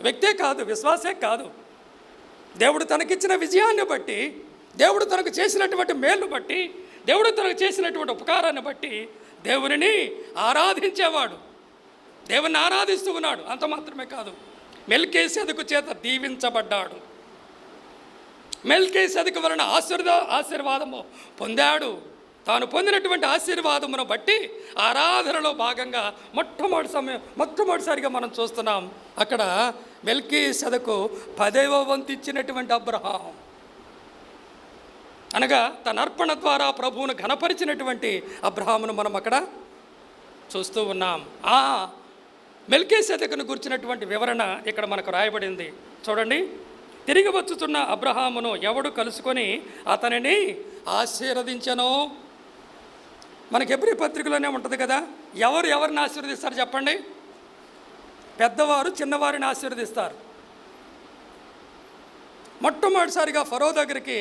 వ్యక్తే కాదు, విశ్వాసే కాదు. దేవుడు తనకిచ్చిన విజయాన్ని బట్టి, దేవుడు తనకు చేసినటువంటి మేలును బట్టి, దేవుడు తనకు చేసినటువంటి ఉపకారాన్ని బట్టి దేవునిని ఆరాధించేవాడు, దేవుని ఆరాధిస్తూ ఉన్నాడు. అంత మాత్రమే కాదు, మెల్కీసెదెకు చేత దీవించబడ్డాడు. మెల్కీసెదెకు వలన ఆశీర్వాదము పొందాడు. తాను పొందినటువంటి ఆశీర్వాదమును బట్టి ఆరాధనలో భాగంగా మొట్టమొదటిసారిగా మనం చూస్తున్నాం. అక్కడ మెల్కీసెదెకు 10వ వంతు ఇచ్చినటువంటి అబ్రహాం, అనగా తన అర్పణ ద్వారా ప్రభువును ఘనపరిచినటువంటి అబ్రహామును మనం అక్కడ చూస్తూ ఉన్నాం. ఆ మెల్కీసెదెకును గురించినటువంటి వివరణ ఇక్కడ మనకు రాయబడింది. చూడండి, తిరిగి వచ్చుతున్న అబ్రహామును ఎవడు కలుసుకొని అతనిని ఆశీర్వదించను. మనకి హెబ్రీ పత్రికలోనే ఉంటుంది కదా, ఎవరిని ఆశీర్వదిస్తారు చెప్పండి? పెద్దవారు చిన్నవారిని ఆశీర్వదిస్తారు. మొట్టమొదటిసారిగా ఫరో దగ్గరికి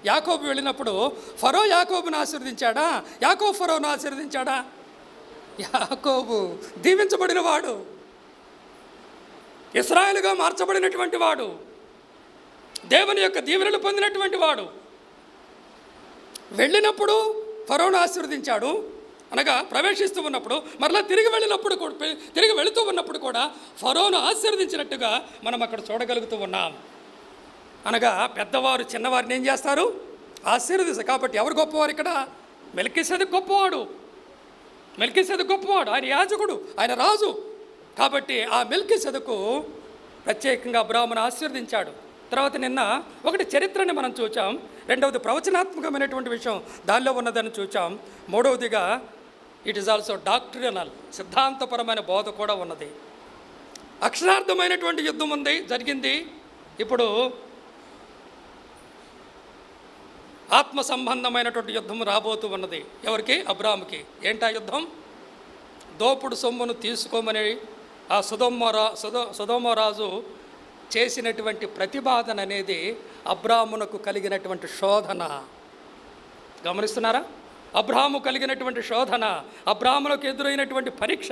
యాకోబు వెళ్ళినప్పుడు ఫరో యాకోబును ఆశీర్వదించాడా? యాకోబు ఫరోను ఆశీర్వదించాడా? యాకోబు దీవించబడిన వాడు, ఇశ్రాయేలుగా మార్చబడినటువంటి వాడు, దేవుని యొక్క దీవెనలు పొందినటువంటి వాడు. వెళ్ళినప్పుడు ఫరోను ఆశీర్వదించాడు, అనగా ప్రవేశిస్తూ ఉన్నప్పుడు, మరలా తిరిగి వెళుతూ ఉన్నప్పుడు కూడా ఫరోను ఆశీర్వదించినట్టుగా మనం అక్కడ చూడగలుగుతూ ఉన్నాం. అనగా పెద్దవారు చిన్నవారిని ఏం చేస్తారు? ఆశీర్వదిస్తారు. కాబట్టి ఎవరు గొప్పవారు ఇక్కడ? మెల్కీసెదెకు గొప్పవాడు. మెల్కీసెదెకు గొప్పవాడు, ఆయన యాజకుడు, ఆయన రాజు. కాబట్టి ఆ మెల్కీసెదెకు ప్రత్యేకంగా అబ్రాహామును ఆశీర్వదించాడు. తర్వాత నిన్న ఒకటి చరిత్రని మనం చూచాం, రెండవది ప్రవచనాత్మకమైనటువంటి విషయం దానిలో ఉన్నదని చూచాం, మూడవదిగా ఇట్ ఈజ్ ఆల్సో డాక్ట్రినల్, సిద్ధాంతపరమైన బోధ కూడా ఉన్నది. అక్షరార్థమైనటువంటి యుద్ధం జరిగింది. ఇప్పుడు ఆత్మ సంబంధమైనటువంటి యుద్ధం రాబోతూ ఉన్నది. ఎవరికి? అబ్రాహాముకి. ఏంటా యుద్ధం? దోపుడు సొమ్మును తీసుకోమని ఆ సొదొమ రాజు చేసినటువంటి ప్రతిపాదన అనేది అబ్రాహామునకు కలిగినటువంటి శోధన. గమనిస్తున్నారా? అబ్రాహాము కలిగినటువంటి శోధన, అబ్రాహామునకు ఎదురైనటువంటి పరీక్ష.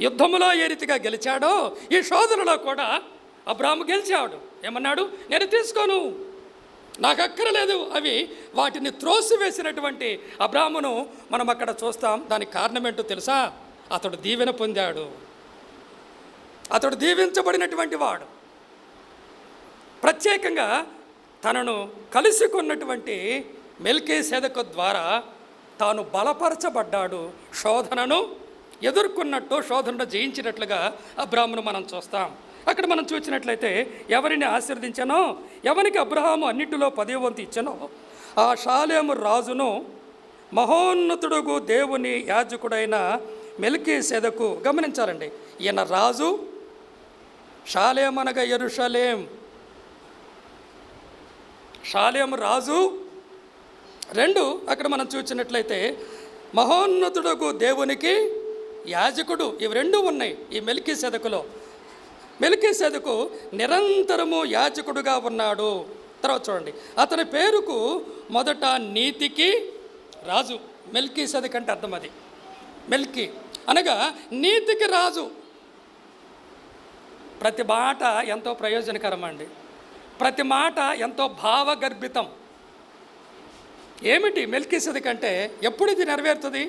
యుద్ధములో ఏ రీతిగా గెలిచాడో ఈ శోధనలో కూడా అబ్రాహాము గెలిచాడు. ఏమన్నాడు? నేను తీసుకోను, నాకు అక్కరలేదు. అవి వాటిని త్రోసివేసినటువంటి అబ్రాహామును మనం అక్కడ చూస్తాం. దానికి కారణం ఏంటో తెలుసా? అతడు దీవెన పొందాడు, అతడు దీవించబడినటువంటి వాడు. ప్రత్యేకంగా తనను కలిసి కొన్నటువంటి మెల్కీసెదెకు ద్వారా తాను బలపరచబడ్డాడు. శోధనను ఎదుర్కొన్నట్టు, శోధనను జయించినట్లుగా అబ్రాహామును మనం చూస్తాం. అక్కడ మనం చూసినట్లయితే ఎవరిని ఆశీర్వదించానో, ఎవరికి అబ్రహాము అన్నిటిలో 10వ వంతు ఇచ్చానో ఆ షాలేము రాజును మహోన్నతుడుగు దేవుని యాజకుడైన మెల్కీసెదెకు. గమనించాలండి, ఈయన రాజు, షాలేం అనగా యెరూషలేం, షాలేము రాజు. రెండు అక్కడ మనం చూసినట్లయితే మహోన్నతుడుగు దేవునికి యాజకుడు, ఇవి రెండు ఉన్నాయి ఈ మెల్కీసెదెకులో. మెల్కీసెదెకు నిరంతరము యాజకుడుగా ఉన్నాడు. తర్వాత చూడండి, అతని పేరుకు మొదట నీతికి రాజు. మెల్కీసెదెకు అంటే అర్థం అది. మెల్కీ అనగా నీతికి రాజు. ప్రతి మాట ఎంతో ప్రయోజనకరం అండి, ప్రతి మాట ఎంతో భావగర్భితం. ఏమిటి మెల్కీసెదెకు అంటే? ఎప్పుడు ఇది నెరవేరుతుంది?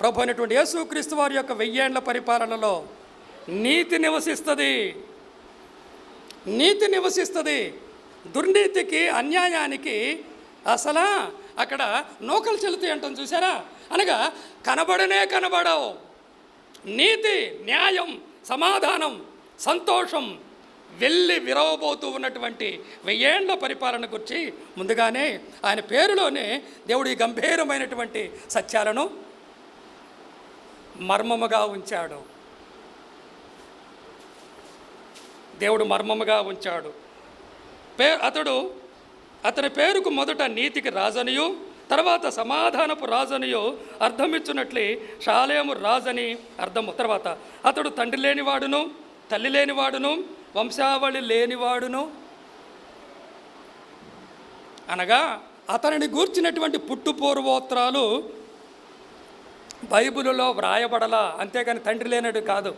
ప్రభు అయినటువంటి యేసుక్రీస్తు వారి యొక్క 1000 ఏళ్ల పరిపాలనలో నీతి నివసిస్తుంది, నీతి నివసిస్తుంది. దుర్నీతికి, అన్యాయానికి అసలు అక్కడ నూకలు చెల్లుతాయి అంటాం చూసారా? అనగా కనబడవు. నీతి, న్యాయం, సమాధానం, సంతోషం వెళ్ళి విరవబోతూ ఉన్నటువంటి 1000 ఏళ్ల పరిపాలన గురించి ముందుగానే ఆయన పేరులోనే దేవుడు ఈ గంభీరమైనటువంటి సత్యాలను మర్మముగా ఉంచాడు. దేవుడు మర్మముగా ఉంచాడు. అతడు అతని పేరుకు మొదట నీతికి రాజనియు తర్వాత సమాధానపు రాజనియు అర్థమిచ్చున్నట్లే షాలేము రాజని అర్థము. తర్వాత అతడు తండ్రి లేనివాడును తల్లి లేనివాడును వంశావళి లేనివాడును అనగా అతనిని గూర్చినటువంటి పుట్టుపూర్వోత్తరాలు బైబిలులో వ్రాయబడలా. అంతేగాని తండ్రి లేనడు కాదు,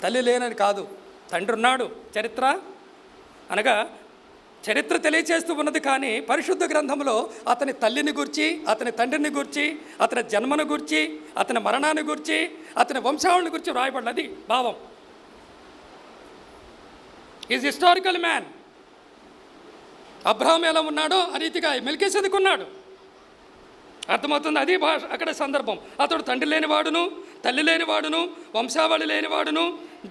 తల్లి లేనని కాదు, తండ్రి ఉన్నాడు. చరిత్ర అనగా చరిత్ర తెలియచేస్తూ ఉన్నది. కానీ పరిశుద్ధ గ్రంథంలో అతని తల్లిని గూర్చి, అతని తండ్రిని గూర్చి, అతని జన్మను గూర్చి, అతని మరణాన్ని గూర్చి, అతని వంశావళిని గురించి వ్రాయబడినది భావం. Is historical man. అబ్రహాం ఎలా ఉన్నాడో ఆ రీతిగా మెల్కీసెదెకు ఉన్నాడు. అర్థమవుతుంది? అది భాష అక్కడ సందర్భం. అతడు తండ్రి లేనివాడును తల్లి లేనివాడును వంశావళి లేనివాడును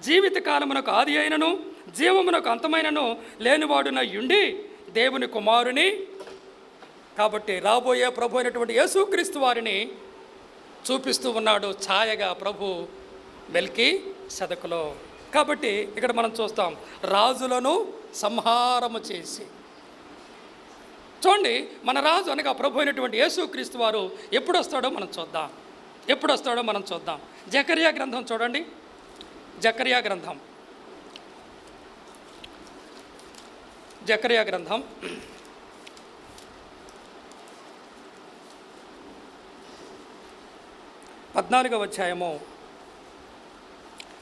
జీవిత కాలమునకు ఆది అయినను జీవమునకు అంతమైనను లేనివాడునయ్యుండి దేవుని కుమారుని. కాబట్టి రాబోయే ప్రభు అయినటువంటి యేసుక్రీస్తు వారిని చూపిస్తూ ఉన్నాడు ఛాయగా ప్రభు మెల్కీసెదెకులో. కాబట్టి ఇక్కడ మనం చూస్తాం, రాజులను సంహారము చేసి. చూడండి, మన రాజు అనగా ప్రభు అయినటువంటి యేసుక్రీస్తు వారు ఎప్పుడు వస్తాడో మనం చూద్దాం. ఎప్పుడు వస్తాడో మనం చూద్దాం. జకర్యా గ్రంథం చూడండి. జకర్యా గ్రంథం 14వ అధ్యాయము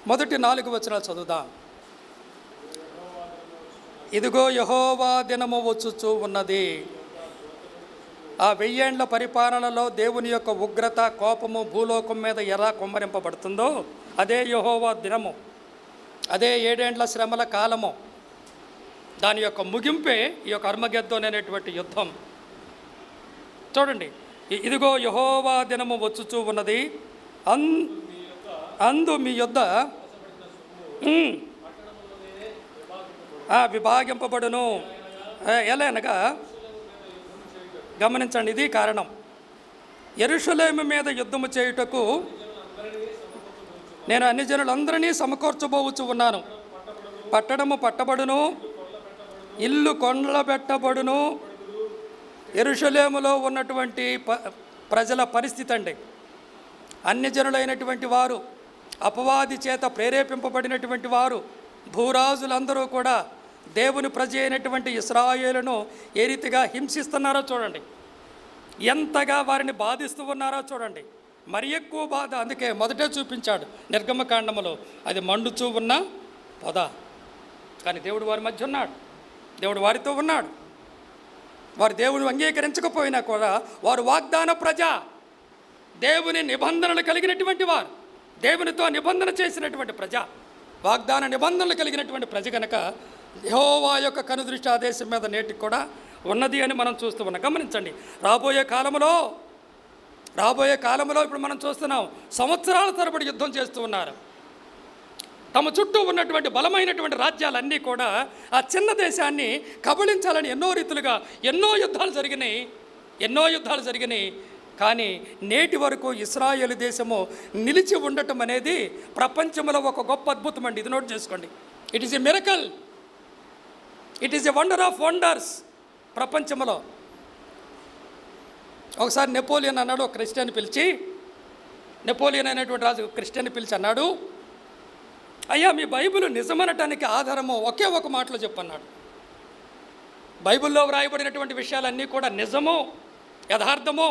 మొదటి 4 వచనాలు చదువుదాం. ఇదిగో యెహోవా దినము వచ్చుచూ ఉన్నది. ఆ 1000 ఏండ్ల పరిపాలనలో దేవుని యొక్క ఉగ్రత కోపము భూలోకం మీద ఎలా కుమ్మరింపబడుతుందో అదే యెహోవా దినము, అదే 7 ఏండ్ల శ్రమల కాలము. దాని యొక్క ముగింపే ఈ యొక్క అర్మగెద్దోన్ అనేటువంటి యుద్ధం. చూడండి, ఇదిగో యెహోవా దినము వచ్చుచూ ఉన్నది, అందు మీ యొద్ద విభాగింపబడును. ఎలా అనగా గమనించండి, ఇది కారణం. యెరూషలేము మీద యుద్ధము చేయుటకు నేను అన్ని జనులందరినీ సమకూర్చబోవచ్చు ఉన్నాను. పట్టణము పట్టబడును, ఇల్లు కొండబెట్టబడును. యెరూషలేములో ఉన్నటువంటి ప్రజల పరిస్థితి అండి, అన్ని జనులైనటువంటి వారు, అపవాది చేత ప్రేరేపింపబడినటువంటి వారు, భూరాజులందరూ కూడా దేవుని ప్రజ అయినటువంటి ఇశ్రాయేలును ఏ రీతిగా హింసిస్తున్నారో చూడండి, ఎంతగా వారిని బాధిస్తూ ఉన్నారో చూడండి. మరి ఎక్కువ బాధ. అందుకే మొదటే చూపించాడు నిర్గమకాండములో, అది మండుచూ ఉన్న పొద. కానీ దేవుడు వారి మధ్య ఉన్నాడు, దేవుడు వారితో ఉన్నాడు. వారు దేవుని అంగీకరించకపోయినా కూడా వారు వాగ్దాన ప్రజ, దేవుని నిబంధనలు కలిగినటువంటి వారు, దేవునితో నిబంధన చేసినటువంటి ప్రజ, వాగ్దాన నిబంధనలు కలిగినటువంటి ప్రజ కనుక యెహోవా యొక్క కనుదృష్టి ఆ దేశం మీద నేటికి కూడా ఉన్నది అని మనం చూస్తూ ఉన్నాం. గమనించండి, రాబోయే కాలంలో ఇప్పుడు మనం చూస్తున్నాం, సంవత్సరాల తరబడి యుద్ధం చేస్తూ ఉన్నారు. తమ చుట్టూ ఉన్నటువంటి బలమైనటువంటి రాజ్యాలన్నీ కూడా ఆ చిన్న దేశాన్ని కబళించాలని ఎన్నో రీతులుగా ఎన్నో యుద్ధాలు జరిగినాయి. కానీ నేటి వరకు ఇశ్రాయేలు దేశము నిలిచి ఉండటం అనేది ప్రపంచంలో ఒక గొప్ప అద్భుతం అండి. ఇది నోట్ చేసుకోండి. It is a miracle, it is a wonder of wonders. ప్రపంచంలో ఒకసారి నెపోలియన్ అన్నాడు, ఒక క్రిస్టియన్ పిలిచి, నెపోలియన్ అనేటువంటి రాజు క్రిస్టియన్ పిలిచి అన్నాడు, అయ్యా మీ బైబిల్ నిజమనటానికి ఆధారము ఒకే ఒక మాటలో చెప్పన్నాడు. బైబిల్లో వ్రాయబడినటువంటి విషయాలన్నీ కూడా నిజము, యథార్థము,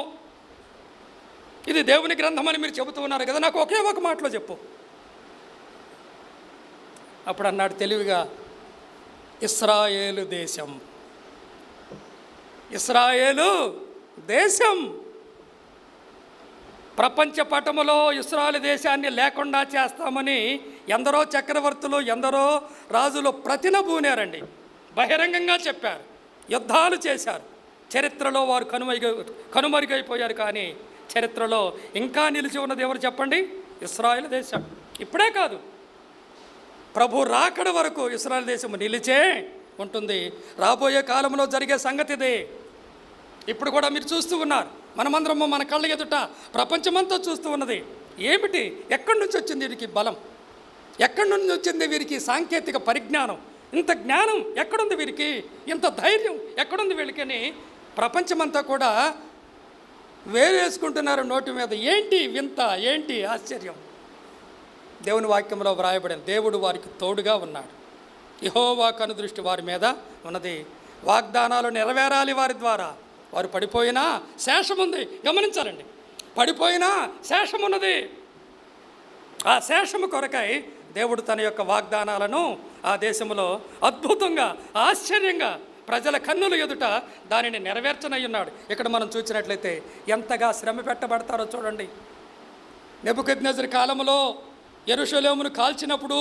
ఇది దేవుని గ్రంథం అని మీరు చెబుతూ ఉన్నారు కదా, నాకు ఒకే ఒక మాటలో చెప్పు. అప్పుడు అన్నాడు తెలివిగా, ఇశ్రాయేలు దేశం ప్రపంచ పటములో ఇశ్రాయేలు దేశాన్ని లేకుండా చేస్తామని ఎందరో చక్రవర్తులు, ఎందరో రాజులు ప్రతినబూనారండి. బహిరంగంగా చెప్పారు, యుద్ధాలు చేశారు. చరిత్రలో వారు కనుమరుగైపోయారు. కానీ చరిత్రలో ఇంకా నిలిచి ఉన్నది ఎవరు చెప్పండి? ఇశ్రాయేలు దేశం. ఇప్పుడే కాదు, ప్రభు రాకడ వరకు ఇశ్రాయేలు దేశం నిలిచే ఉంటుంది. రాబోయే కాలంలో జరిగే సంగతి ఇదే. ఇప్పుడు కూడా మీరు చూస్తూ ఉన్నారు, మనమందరము మన కళ్ళ ఎదుట ప్రపంచమంతా చూస్తూ ఉన్నది. ఏమిటి, ఎక్కడి నుంచి వచ్చింది వీరికి బలం, ఎక్కడి నుంచి వచ్చింది వీరికి సాంకేతిక పరిజ్ఞానం, ఇంత జ్ఞానం ఎక్కడుంది వీరికి, ఇంత ధైర్యం ఎక్కడుంది వీళ్ళకని ప్రపంచమంతా కూడా వేరేసుకుంటున్నారు నోటి మీద. ఏంటి వింత, ఏంటి ఆశ్చర్యం? దేవుని వాక్యంలో వ్రాయబడిన దేవుడు వారికి తోడుగా ఉన్నాడు. యెహోవా కనుదృష్టి వారి మీద ఉన్నది. వాగ్దానాలు నెరవేరాలి వారి ద్వారా. వారు పడిపోయినా శేషముంది. గమనించాలండి, పడిపోయినా శేషమున్నది. ఆ శేషము కొరకై దేవుడు తన యొక్క వాగ్దానాలను ఆ దేశంలో అద్భుతంగా, ఆశ్చర్యంగా ప్రజల కన్నుల ఎదుట దానిని నెరవేర్చనయ్యున్నాడు. ఇక్కడ మనం చూసినట్లయితే ఎంతగా శ్రమ పెట్టబడతారో చూడండి. నెబుకద్నెజరు కాలంలో యెరూషలేమును కాల్చినప్పుడు,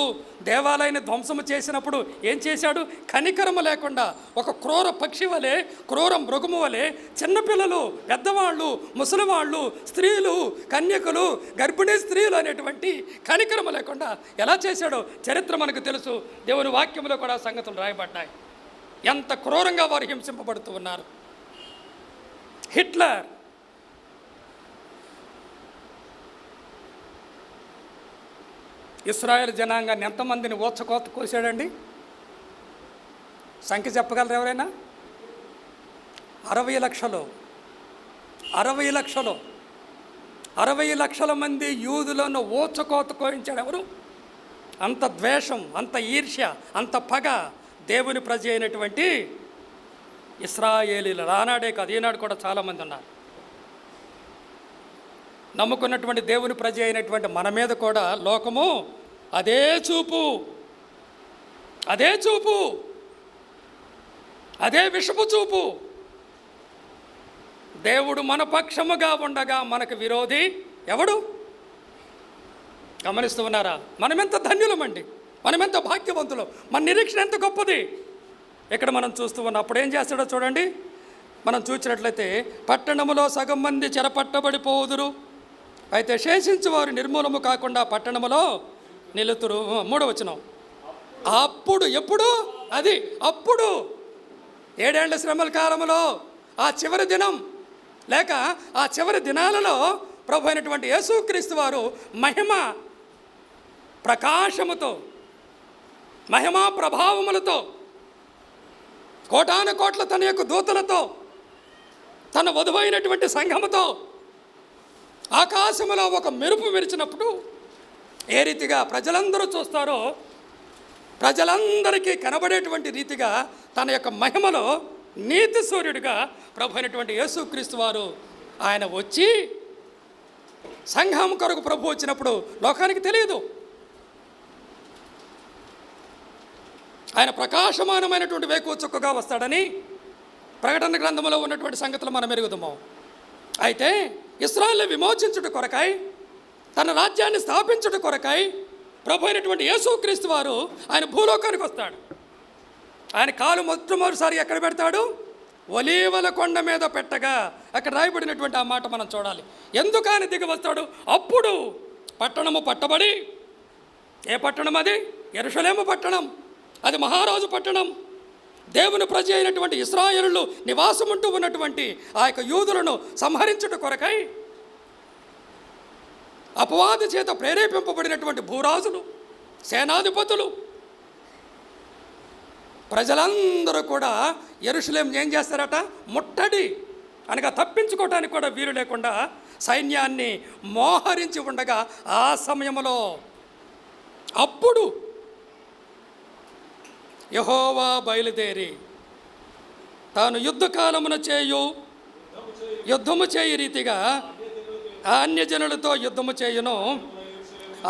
దేవాలయాన్ని ధ్వంసము చేసినప్పుడు ఏం చేశాడు? కనికరము లేకుండా ఒక క్రూర పక్షి వలె, క్రూర మృగము వలె చిన్నపిల్లలు, పెద్దవాళ్ళు, ముసలివాళ్ళు, స్త్రీలు, కన్యకులు, గర్భిణీ స్త్రీలు అనేటువంటి కనికరము లేకుండా ఎలా చేశాడో చరిత్ర మనకు తెలుసు. దేవుని వాక్యంలో కూడా సంగతులు రాయబడ్డాయి. ఎంత క్రూరంగా వారు హింసింపబడుతూ ఉన్నారు. హిట్లర్ ఇశ్రాయేల్ జనాంగాన్ని ఎంతమందిని ఓచకోత కోసాడండి? సంఖ్య చెప్పగలరు ఎవరైనా? 60 లక్షలు. 60 లక్షలు. 60 లక్షల మంది యూదులను ఓచకోత కోయించాడు ఎవరు? అంత ద్వేషం, అంత ఈర్ష్య, అంత పగ దేవుని ప్రజ అయినటువంటి ఇశ్రాయేలీలు. ఆనాడే కాదు, ఈనాడు కూడా చాలామంది ఉన్నారు. నమ్ముకున్నటువంటి దేవుని ప్రజ అయినటువంటి మన మీద కూడా లోకము అదే చూపు, అదే చూపు, అదే విషపు చూపు. దేవుడు మన పక్షముగా ఉండగా మనకు విరోధి ఎవడు? గమనిస్తూ ఉన్నారా? మనమెంత ధన్యులమండి, మనమెంత భాగ్యవంతులు, మన నిరీక్షణ ఎంత గొప్పది. ఇక్కడ మనం చూస్తూ ఉన్నాం. అప్పుడు ఏం చేస్తాడో చూడండి. మనం చూసినట్లయితే పట్టణములో సగం మంది చెరపట్టబడిపోదురు, అయితే శేషించువారు నిర్మూలము కాకుండా పట్టణములో నిలుతురు. 3వ వచనం. అప్పుడు, ఎప్పుడు? అది అప్పుడు 7 ఏళ్ల శ్రమల కాలంలో ఆ చివరి దినం లేక ఆ చివరి దినాలలో ప్రభు అయినటువంటి యేసుక్రీస్తు వారు మహిమ ప్రకాశముతో, మహిమా ప్రభావములతో, కోటాను కోట్ల తన యొక్క దూతలతో, తన వధువైనటువంటి సంఘముతో ఆకాశములో ఒక మెరుపు మెరిచినప్పుడు ఏ రీతిగా ప్రజలందరూ చూస్తారో, ప్రజలందరికీ కనబడేటువంటి రీతిగా తన యొక్క మహిమలో నీతి సూర్యుడిగా ప్రభు అయినటువంటి యేసుక్రీస్తు వారు ఆయన వచ్చి సంఘం కొరకు ప్రభు వచ్చినప్పుడు లోకానికి తెలియదు. ఆయన ప్రకాశమానమైనటువంటి వేకువ చుక్కగా వస్తాడని ప్రకటన గ్రంథంలో ఉన్నటువంటి సంగతులు మనం ఎరుగుదాము. అయితే ఇశ్రాయేలును విమోచించుట కొరకై, తన రాజ్యాన్ని స్థాపించుట కొరకై ప్రభు అయినటువంటి యేసుక్రీస్తు వారు ఆయన భూలోకానికి వస్తాడు. ఆయన కాలు మొట్టమొదటిసారి ఎక్కడ పెడతాడు? ఒలీవల కొండ మీద పెట్టగా. అక్కడ రాయబడినటువంటి ఆ మాట మనం చూడాలి. ఎందుకు ఆయన దిగి వస్తాడు? అప్పుడు పట్టణము పట్టబడి, ఏ పట్టణం అది? యెరూషలేము పట్టణం. అది మహారాజు పట్టణం. దేవుని ప్రజ అయినటువంటి ఇశ్రాయేలులు నివాసముంటూ ఉన్నటువంటి ఆ యొక్క యూదులను సంహరించుట కొరకై అపవాది చేత ప్రేరేపింపబడినటువంటి భూరాజులు, సేనాధిపతులు, ప్రజలందరూ కూడా యెరూషలేం ఏం చేస్తారట? ముట్టడి అనగా తప్పించుకోవడానికి కూడా వీలు లేకుండా సైన్యాన్ని మోహరించి ఉండగా ఆ సమయంలో అప్పుడు యెహోవా బయలుదేరి తాను యుద్ధము చేయు రీతిగా అన్యజనులతో యుద్ధము చేయును.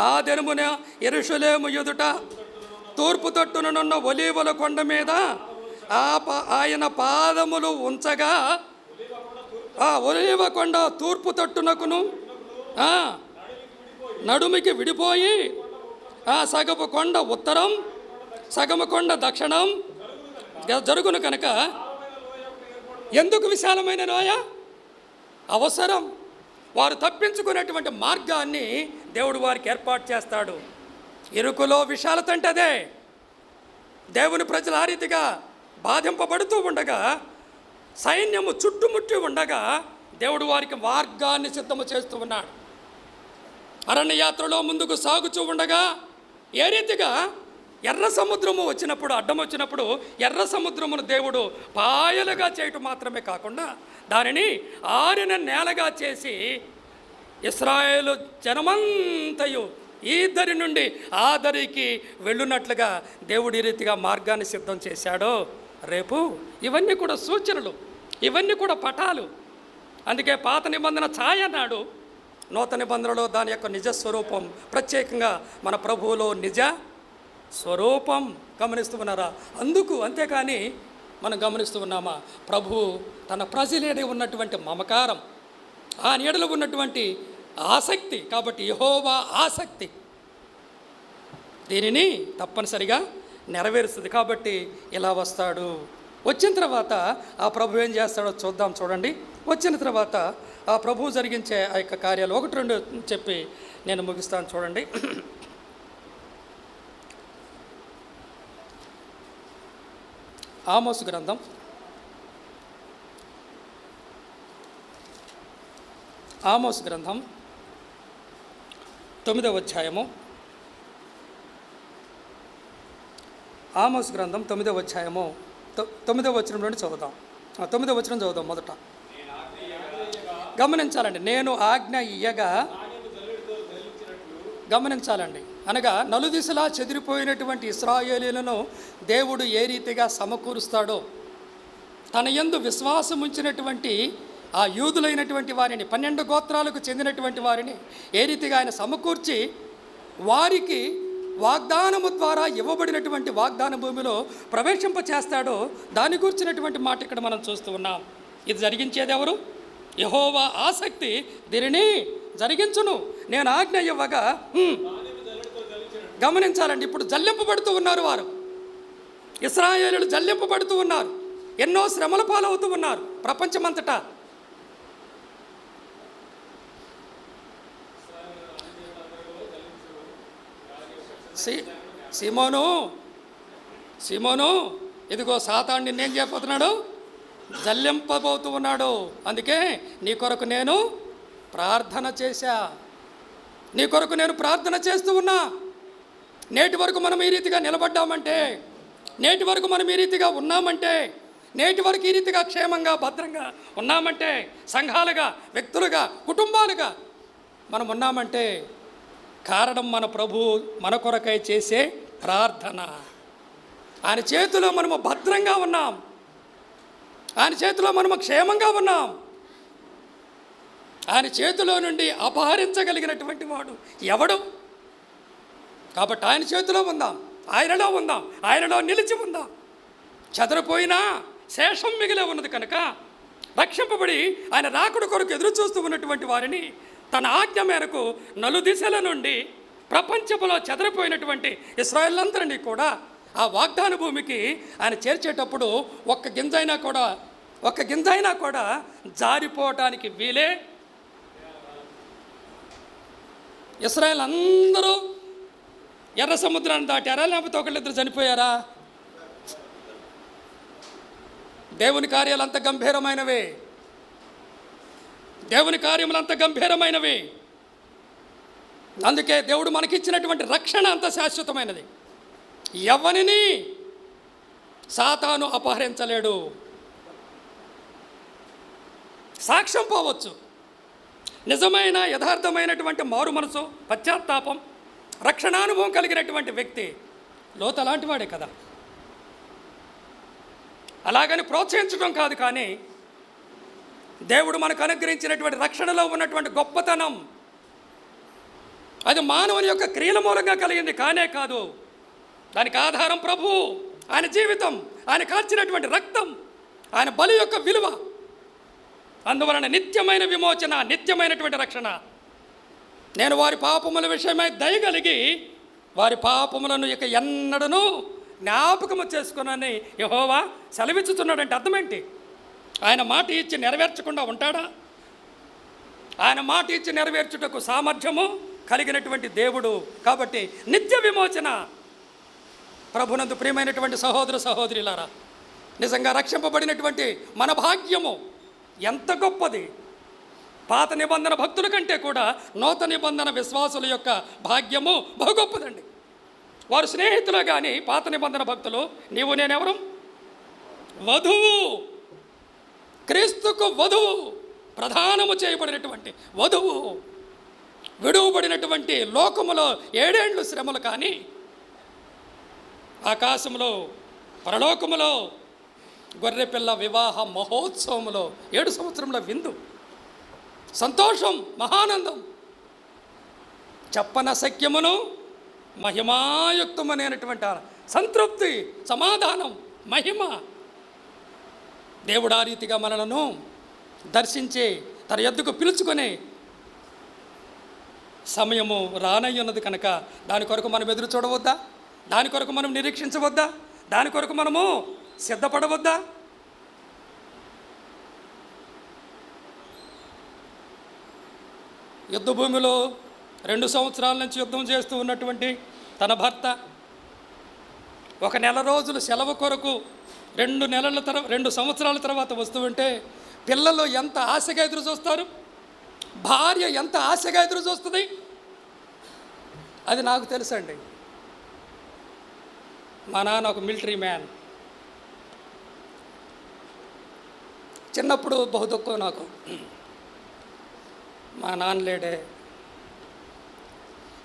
ఆ దినమున యెరూషలేము ఎదుట తూర్పు తట్టునున్న ఒలీవల కొండ మీద ఆయన పాదములు ఉంచగా, ఆ ఒలీవ కొండ తూర్పు తట్టునకును నడుమికి విడిపోయి, ఆ సగపు కొండ ఉత్తరం, సగము కొండ దక్షిణం జరుగును కనుక. ఎందుకు విశాలమైన లోయ? అవసరం. వారు తప్పించుకునేటువంటి మార్గాన్ని దేవుడు వారికి ఏర్పాటు చేస్తాడు. ఇరుకులో విశాలత అంటే అదే. దేవుని ప్రజలు ఆ రీతిగా బాధింపబడుతూ ఉండగా, సైన్యము చుట్టుముట్టి ఉండగా దేవుడు వారికి మార్గాన్ని సిద్ధము చేస్తూ ఉన్నాడు. అరణ్య యాత్రలో ముందుకు సాగుతూ ఉండగా ఏ రీతిగా ఎర్ర సముద్రము వచ్చినప్పుడు, అడ్డం వచ్చినప్పుడు ఎర్ర సముద్రమును దేవుడు పాయలుగా చేయటం మాత్రమే కాకుండా దానిని ఆరిన నేలగా చేసి ఇశ్రాయేలు జనమంతయు ఈ దరి నుండి ఆ దరికి వెళ్ళున్నట్లుగా దేవుడి రీతిగా మార్గాన్ని సిద్ధం చేశాడో రేపు ఇవన్నీ కూడా సూచనలు, ఇవన్నీ కూడా పటాలు. అందుకే పాత నిబంధన ఛాయ అన్నాడు, నూతన నిబంధనలో దాని యొక్క నిజ స్వరూపం, ప్రత్యేకంగా మన ప్రభువులో నిజ స్వరూపం. గమనిస్తూ ఉన్నారా? అంతేకాని మనం గమనిస్తూ ఉన్నామా? ప్రభువు తన ప్రజలేడే ఉన్నటువంటి మమకారం, ఆ నీడలో ఉన్నటువంటి ఆసక్తి, కాబట్టి యెహోవా ఆసక్తి దీనిని తప్పనిసరిగా నెరవేరుస్తుంది. కాబట్టి ఇలా వస్తాడు. వచ్చిన తర్వాత ఆ ప్రభు ఏం చేస్తాడో చూద్దాం. చూడండి, వచ్చిన తర్వాత ఆ ప్రభువు జరిగించే ఆ యొక్క కార్యాలు 1-2 చెప్పి నేను ముగిస్తాను. చూడండి, ఆమోసు గ్రంథం 9వ అధ్యాయము. ఆమోసు గ్రంథం 9వ అధ్యాయము 9వ వచనం నుండి చదువుదాం. 9వ వచనం చదువుదాం. మొదట గమనించాలండి, నేను ఆజ్ఞ ఇయ్యగా, గమనించాలండి, అనగా నలుదిశలా చెదిరిపోయినటువంటి ఇశ్రాయేలీయులను దేవుడు ఏ రీతిగా సమకూరుస్తాడో, తన యందు విశ్వాసం ఉంచినటువంటి ఆ యూదులైనటువంటి వారిని, 12 గోత్రాలకు చెందినటువంటి వారిని ఏ రీతిగా ఆయన సమకూర్చి వారికి వాగ్దానము ద్వారా ఇవ్వబడినటువంటి వాగ్దాన భూమిలో ప్రవేశింప చేస్తాడో దాని గురించినటువంటి మాట ఇక్కడ మనం చూస్తూ ఉన్నాం. ఇది జరిగించేది ఎవరు? యెహోవా ఆసక్తి దీనిని జరిగించును. నేను ఆజ్ఞ ఇవ్వగా, గమనించాలండి, ఇప్పుడు జల్లింపబడుతూ ఉన్నారు వారు. ఇశ్రాయేలీయులు జల్లింపబడుతూ ఉన్నారు, ఎన్నో శ్రమల పాలవుతూ ఉన్నారు ప్రపంచమంతటా. సీమోను ఇదిగో సాతాను నిన్నేం చేయబోతున్నాడు? జల్లింపబోతూ ఉన్నాడు. అందుకే నీ కొరకు నేను ప్రార్థన చేశా, నీ కొరకు నేను ప్రార్థన చేస్తూ ఉన్నా. నేటి వరకు మనం ఈ రీతిగా నిలబడ్డామంటే, నేటి వరకు మనం ఈ రీతిగా ఉన్నామంటే, నేటి వరకు ఈ రీతిగా క్షేమంగా భద్రంగా ఉన్నామంటే, సంఘాలుగా, వ్యక్తులుగా, కుటుంబాలుగా మనం ఉన్నామంటే కారణం మన ప్రభు మన కొరకై చేసే ప్రార్థన. ఆయన చేతిలో మనము భద్రంగా ఉన్నాం, ఆయన చేతిలో మనము క్షేమంగా ఉన్నాం. ఆయన చేతిలో నుండి అపహరించగలిగినటువంటి వాడు ఎవడు? కాబట్టి ఆయన చేతిలో ఉందాం, ఆయనలో ఉందాం, ఆయనలో నిలిచి ఉందాం. చెదరిపోయినా శేషం మిగిలే ఉన్నది కనుక రక్షింపబడి ఆయన రాకుడు కొరకు ఎదురు చూస్తూ ఉన్నటువంటి వారిని తన ఆజ్ఞ మేరకు నలుదిశల నుండి ప్రపంచంలో చెదరిపోయినటువంటి ఇశ్రాయేలందరినీ కూడా ఆ వాగ్దాన భూమికి ఆయన చేర్చేటప్పుడు ఒక్క గింజైనా కూడా జారిపోవటానికి వీలే. ఇశ్రాయేల్ అందరూ ఎర్ర సముద్రాన్ని దాటారా, లేకపోతే ఒకళ్ళిద్దరు చనిపోయారా? దేవుని కార్యాలు అంత గంభీరమైనవే, దేవుని కార్యములు అంత గంభీరమైనవి. అందుకే దేవుడు మనకిచ్చినటువంటి రక్షణ అంత శాశ్వతమైనది. ఎవరిని సాతాను అపహరించలేడు. సాక్ష్యం పోవచ్చు, నిజమైన యథార్థమైనటువంటి మారు మనసు, పశ్చాత్తాపం, రక్షణానుభవం కలిగినటువంటి వ్యక్తి లోతు అలాంటి వాడే కదా. అలాగని ప్రోత్సహించడం కాదు, కానీ దేవుడు మనకు అనుగ్రహించినటువంటి రక్షణలో ఉన్నటువంటి గొప్పతనం అది మానవుని యొక్క క్రియల మూలంగా కలిగింది కానే కాదు. దానికి ఆధారం ప్రభు, ఆయన జీవితం, ఆయన కాల్చినటువంటి రక్తం, ఆయన బలి యొక్క విలువ. అందువలన నిత్యమైన విమోచన, నిత్యమైనటువంటి రక్షణ. నేను వారి పాపముల విషయమై దయగలిగి వారి పాపములను ఇక ఎన్నడను జ్ఞాపకము చేసుకునని యెహోవా సెలవిచ్చుతున్నాడంటే అర్థమేంటి? ఆయన మాట ఇచ్చి నెరవేర్చకుండా ఉంటాడా? ఆయన మాట ఇచ్చి నెరవేర్చుటకు సామర్థ్యము కలిగినటువంటి దేవుడు. కాబట్టి నిత్య విమోచన. ప్రభునందు ప్రియమైనటువంటి సహోదర సహోదరులారా, నిజంగా రక్షింపబడినటువంటి మన భాగ్యము ఎంత గొప్పది! పాత నిబంధన భక్తుల కంటే కూడా నూతన నిబంధన విశ్వాసుల యొక్క భాగ్యము బహు గొప్పదండి. వారు స్నేహితులు కానీ పాత నిబంధన భక్తులు. నీవు నేనెవరం? వధువు. క్రీస్తుకు వధువు, ప్రధానము చేయబడినటువంటి వధువు. విడువబడినటువంటి లోకములో 7 ఏళ్ళు శ్రమలు కానీ ఆకాశములో పరలోకములో గొర్రెపిల్ల వివాహ మహోత్సవములో 7 సంవత్సరముల విందు, సంతోషం, మహానందం, చెప్పన సఖ్యమును మహిమాయుక్తమనేటువంటి సంతృప్తి, సమాధానం, మహిమ. దేవుడు ఆ రీతిగా మనలను దర్శించి తన యొద్దకు పిలుచుకొని సమయము రానయ్యున్నది కనుక దాని కొరకు మనం ఎదురు చూడవద్దా? దాని కొరకు మనం నిరీక్షించవద్దా? దాని కొరకు మనము సిద్ధపడవద్దా? యుద్ధ భూమిలో 2 సంవత్సరాల నుంచి యుద్ధం చేస్తూ ఉన్నటువంటి తన భర్త 1 నెల రోజులు సెలవు కొరకు 2 సంవత్సరాల తర్వాత వస్తూ ఉంటే పిల్లలు ఎంత ఆశగా ఎదురు చూస్తారు, భార్య ఎంత ఆశగా ఎదురు చూస్తుంది, అది నాకు తెలుసండి. మా నాన్న ఒక మిలిటరీ మ్యాన్. చిన్నప్పుడు బహుదుఖం నాకు, మా నాన్న లేడే,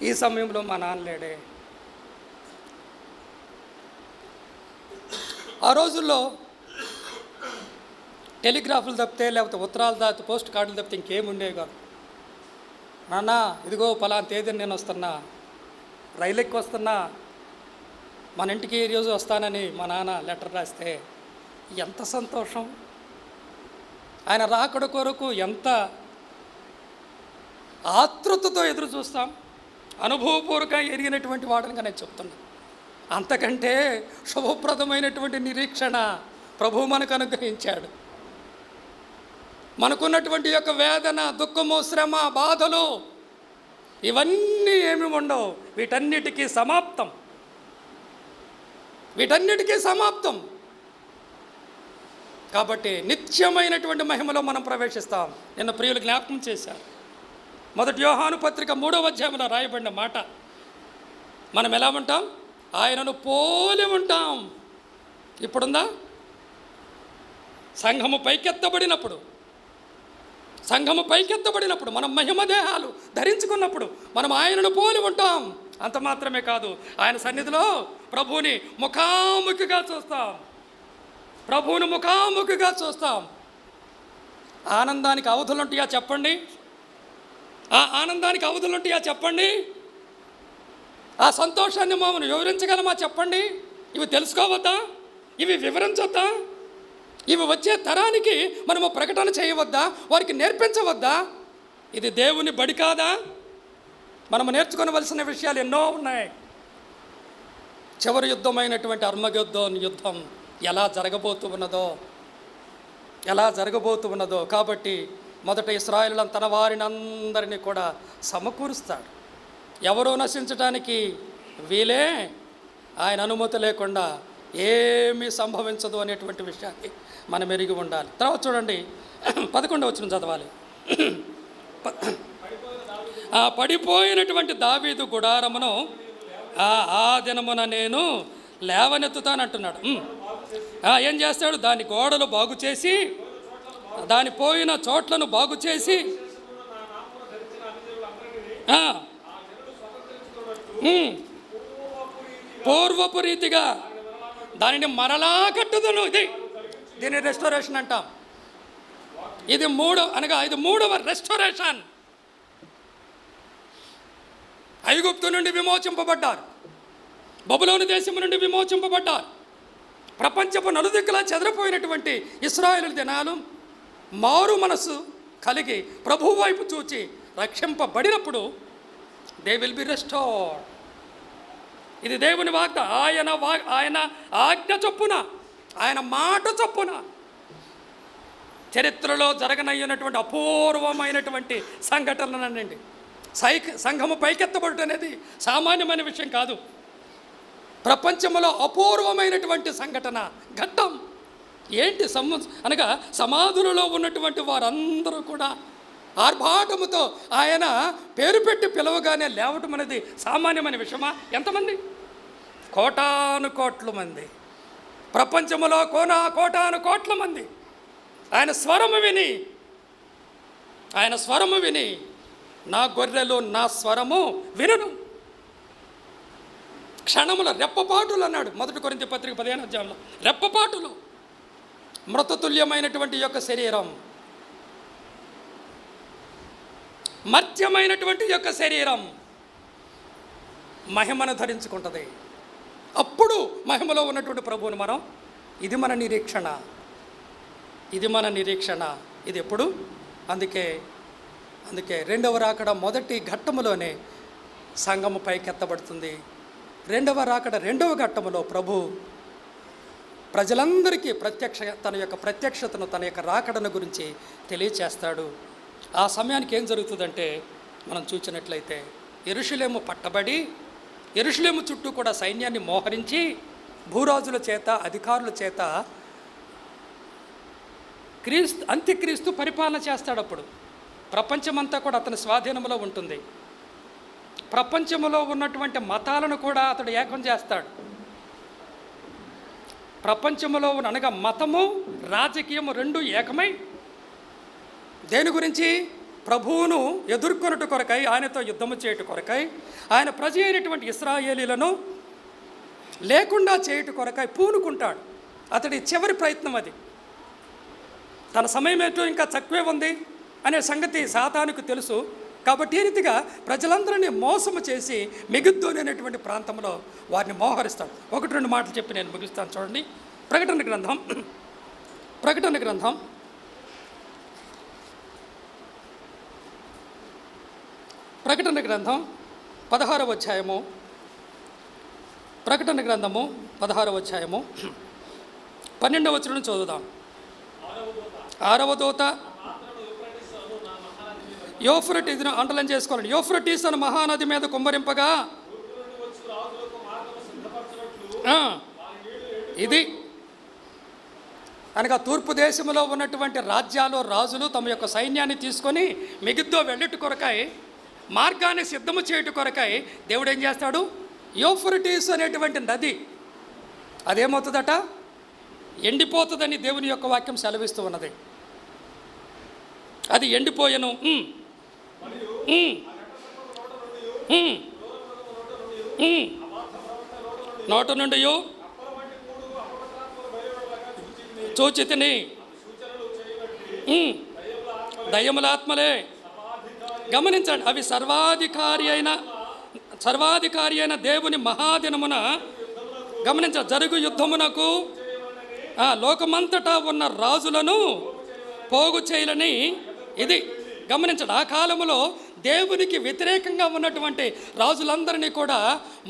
ఈ సమయంలో మా నాన్న లేడే. ఆ రోజుల్లో టెలిగ్రాఫ్లు తప్పితే, లేకపోతే ఉత్తరాలు తప్పితే, పోస్ట్ కార్డులు తప్పితే ఇంకేముండేవి కాదు. నాన్న ఇదిగో పలానా తేదీని నేను వస్తున్నా, రైలు ఎక్కి వస్తున్నా, మన ఇంటికి ఈరోజు వస్తానని మా నాన్న లెటర్ రాస్తే ఎంత సంతోషం. ఆయన రాకడ కొరకు ఎంత ఆతృతతో ఎదురు చూస్తాం. అనుభవపూర్వకంగా ఎరిగినటువంటి వాడనిగా నేను చెప్తున్నా. అంతకంటే శుభప్రదమైనటువంటి నిరీక్షణ ప్రభువు మనకు అనుగ్రహించాడు. మనకున్నటువంటి యొక్క వేదన, దుఃఖము, శ్రమ, బాధలు ఇవన్నీ ఏమి ఉండవు. వీటన్నిటికీ సమాప్తం, వీటన్నిటికీ సమాప్తం. కాబట్టి నిత్యమైనటువంటి మహిమలో మనం ప్రవేశిస్తాం. నిన్న ప్రియులు జ్ఞాపకం చేశారు. 1 యోహాను పత్రిక 3వ అధ్యాయంలో రాయబడిన మాట. మనం ఎలా ఉంటాం? ఆయనను పోలి ఉంటాం. ఇప్పుడుందా? సంఘము పైకెత్తబడినప్పుడు మనం మహిమ దేహాలు ధరించుకున్నప్పుడు మనం ఆయనను పోలి ఉంటాం. అంత మాత్రమే కాదు, ఆయన సన్నిధిలో ప్రభువుని ముఖాముఖిగా చూస్తాం. ఆనందానికి అవధులుంటాయా చెప్పండి? ఆ ఆనందానికి అవధులుంటాయా చెప్పండి? ఆ సంతోషాన్ని మనం వివరించగలమా చెప్పండి? ఇవి తెలుసుకోవద్దా? ఇవి వివరించొద్దా? ఇవి వచ్చే తరానికి మనము ప్రకటన చేయవద్దా? వారికి నేర్పించవద్దా? ఇది దేవుని బడి కాదా? మనము నేర్చుకోవలసిన విషయాలు ఎన్నో ఉన్నాయి. చివరి యుద్ధమైనటువంటి అర్మగెద్దోన్ యుద్ధం ఎలా జరగబోతూ ఉన్నదో కాబట్టి మొదట ఇశ్రాయేలులను తన వారిని అందరినీ కూడా సమకూరుస్తాడు. ఎవరూ నశించడానికి వీలే, ఆయన అనుమతి లేకుండా ఏమీ సంభవించదు అనేటువంటి విషయాన్ని మనం ఎరిగి ఉండాలి. తర్వాత చూడండి 11వ వచనం చదవాలి. పడిపోయినటువంటి దావీదు గుడారమును ఆ దినమున నేను లేవనెత్తుతానంటున్నాడు. ఏం చేస్తాడు? దాని గోడలు బాగు చేసి, దాని పోయిన చోట్లను బాగు చేసి, పూర్వపు రీతిగా దానిని మరలా కట్టుదును. దీని రెస్టోరేషన్ అంటాం. ఇది మూడవ రెస్టోరేషన్. ఐగుప్తు నుండి విమోచింపబడ్డారు, బబులోను దేశము నుండి విమోచింపబడ్డారు. ప్రపంచపు నలుదిక్కులా చెదరిపోయినటువంటి ఇశ్రాయేలు జనాలు మారు మనసు కలిగి ప్రభువు వైపు చూచి రక్షింపబడినప్పుడు దే విల్ బి రెస్టోర్డ్. ఇది దేవుని వాగ్ద. ఆయన ఆజ్ఞ చొప్పున, ఆయన మాట చొప్పున చరిత్రలో జరగనయ్యినటువంటి అపూర్వమైనటువంటి సంఘటనలండి. సంఘము పైకెత్తబడటం అనేది సామాన్యమైన విషయం కాదు. ప్రపంచంలో అపూర్వమైనటువంటి సంఘటన, ఘట్టం ఏంటి? అనగా సమాధులలో ఉన్నటువంటి వారందరూ కూడా ఆర్భాటముతో ఆయన పేరు పెట్టి పిలవగానే లేవటం అనేది సామాన్యమైన విషయమా? ఎంతమంది? కోటాను కోట్ల మంది, ప్రపంచంలో కోటాను కోట్ల మంది ఆయన స్వరము విని నా గొర్రెలు నా స్వరము వినును. క్షణముల రెప్పపాటులు అన్నాడు 1 కొరింథీ పత్రిక 15వ అధ్యాయంలో. రెప్పపాటులు. మృతతుల్యమైనటువంటి యొక్క శరీరం, మర్త్యమైనటువంటి యొక్క శరీరం మహిమను ధరించుకుంటుంది. అప్పుడు మహిమలో ఉన్నటువంటి ప్రభువుని మనం, ఇది మన నిరీక్షణ. ఇది ఎప్పుడు? అందుకే రెండవ రాకడ మొదటి ఘట్టములోనే సంఘము పైకెత్తబడుతుంది. రెండవ రాకడ రెండవ ఘట్టములో ప్రభు ప్రజలందరికీ తన యొక్క ప్రత్యక్షతను, తన యొక్క రాకడను గురించి తెలియచేస్తాడు. ఆ సమయానికి ఏం జరుగుతుందంటే, మనం చూసినట్లయితే యెరూషలేము పట్టబడి, యెరూషలేము చుట్టూ కూడా సైన్యాన్ని మోహరించి భూరాజుల చేత, అధికారుల చేత అంత్యక్రీస్తు పరిపాలన చేస్తాడు. అప్పుడు ప్రపంచమంతా కూడా అతని స్వాధీనంలో ఉంటుంది. ప్రపంచంలో ఉన్నటువంటి మతాలను కూడా అతడు ఏకం చేస్తాడు. ప్రపంచంలో అనగా మతము, రాజకీయము రెండు ఏకమై దేని గురించి? ప్రభువును ఎదుర్కొనుట కొరకై, ఆయనతో యుద్ధము చేయుట కొరకై, ఆయన ప్రజ అయినటువంటి ఇశ్రాయేలీలను లేకుండా చేయుట కొరకై పూనుకుంటాడు. అతడి చివరి ప్రయత్నం అది. తన సమయం ఏంటో ఇంకా తక్కువే ఉంది అనే సంగతి సాతానుకు తెలుసు. కాబట్టి ఈ రీతిగా ప్రజలందరినీ మోసము చేసి మెగిద్దోని అనేటువంటి ప్రాంతంలో వారిని మోహరిస్తాడు. 1-2 మాటలు చెప్పి నేను ముగిస్తాను. చూడండి, ప్రకటన గ్రంథం 16వ అధ్యాయము. ప్రకటన గ్రంథము 16వ అధ్యాయము 12వ వచనం చదువుదాం. 6వ దూత యూఫ్రటీస్ అండర్లైన్ చేసుకోవాలండి. యూఫ్రటీస్ అనే మహానది మీద కుమ్మరింపగా, ఇది అనగా తూర్పు దేశంలో ఉన్నటువంటి రాజ్యాలు, రాజులు తమ యొక్క సైన్యాన్ని తీసుకొని మెగిద్దో వెళ్ళుట కొరకై, మార్గాన్ని సిద్ధము చేయుట కొరకై దేవుడు ఏం చేస్తాడు? యూఫ్రటీస్ అనేటువంటి నది అదేమవుతుందట? ఎండిపోతుందని దేవుని యొక్క వాక్యం సెలవిస్తూ ఉన్నది. అది ఎండిపోయెను. నోట నుండి చూచితిని, దయ్యములాత్మలే. గమనించండి, అవి సర్వాధికారి అయిన దేవుని మహాదినమున జరుగు యుద్ధమునకు లోకమంతటా ఉన్న రాజులను పోగు చేయాలని. ఇది గమనించండి, ఆ కాలంలో దేవునికి వ్యతిరేకంగా ఉన్నటువంటి రాజులందరినీ కూడా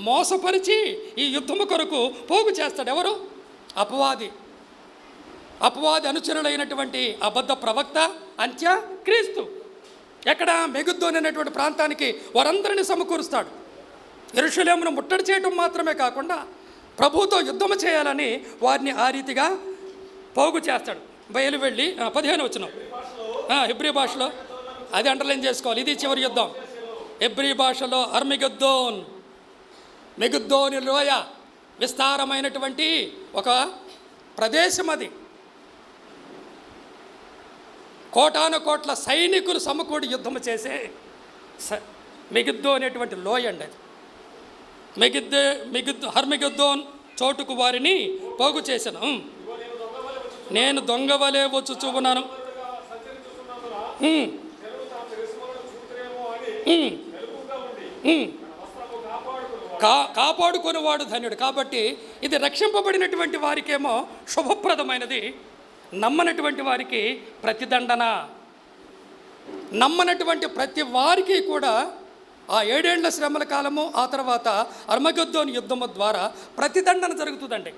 మోసపరిచి ఈ యుద్ధము కొరకు పోగు చేస్తాడు. ఎవరు? అపవాది అనుచరులైనటువంటి అబద్ధ ప్రవక్త, అంత్యక్రీస్తు. ఎక్కడ? మెగిద్దోని అనేటువంటి ప్రాంతానికి వారందరినీ సమకూరుస్తాడు. యెరూషలేమును ముట్టడి చేయటం మాత్రమే కాకుండా ప్రభువుతో యుద్ధము చేయాలని వారిని ఆ రీతిగా పోగు చేస్తాడు. బయలు వెళ్ళి 15వ వచనం హెబ్రీ భాషలో అది అండర్లైన్ చేసుకోవాలి. ఇది చివరి యుద్ధం. హెబ్రీ భాషలో మెగిద్దోని లోయ, విస్తారమైనటువంటి ఒక ప్రదేశం. అది కోటాను కోట్ల సైనికులు సమకూడి యుద్ధము చేసే మెగిద్దో అనేటువంటి లోయ అండి. అది హర్మెగిద్దోన్ చోటుకు వారిని పోగు చేశాను. నేను దొంగవలే వచ్చుచూ ఉన్నాను. కాపాడుకునేవాడు ధన్యుడు. కాబట్టి ఇది రక్షింపబడినటువంటి వారికేమో శుభప్రదమైనది, నమ్మనటువంటి వారికి ప్రతిదండన. నమ్మనటువంటి ప్రతి వారికి కూడా ఆ 7 ఏళ్ల శ్రమల కాలము, ఆ తర్వాత అర్మగద్దోని యుద్ధము ద్వారా ప్రతిదండన జరుగుతుందండి.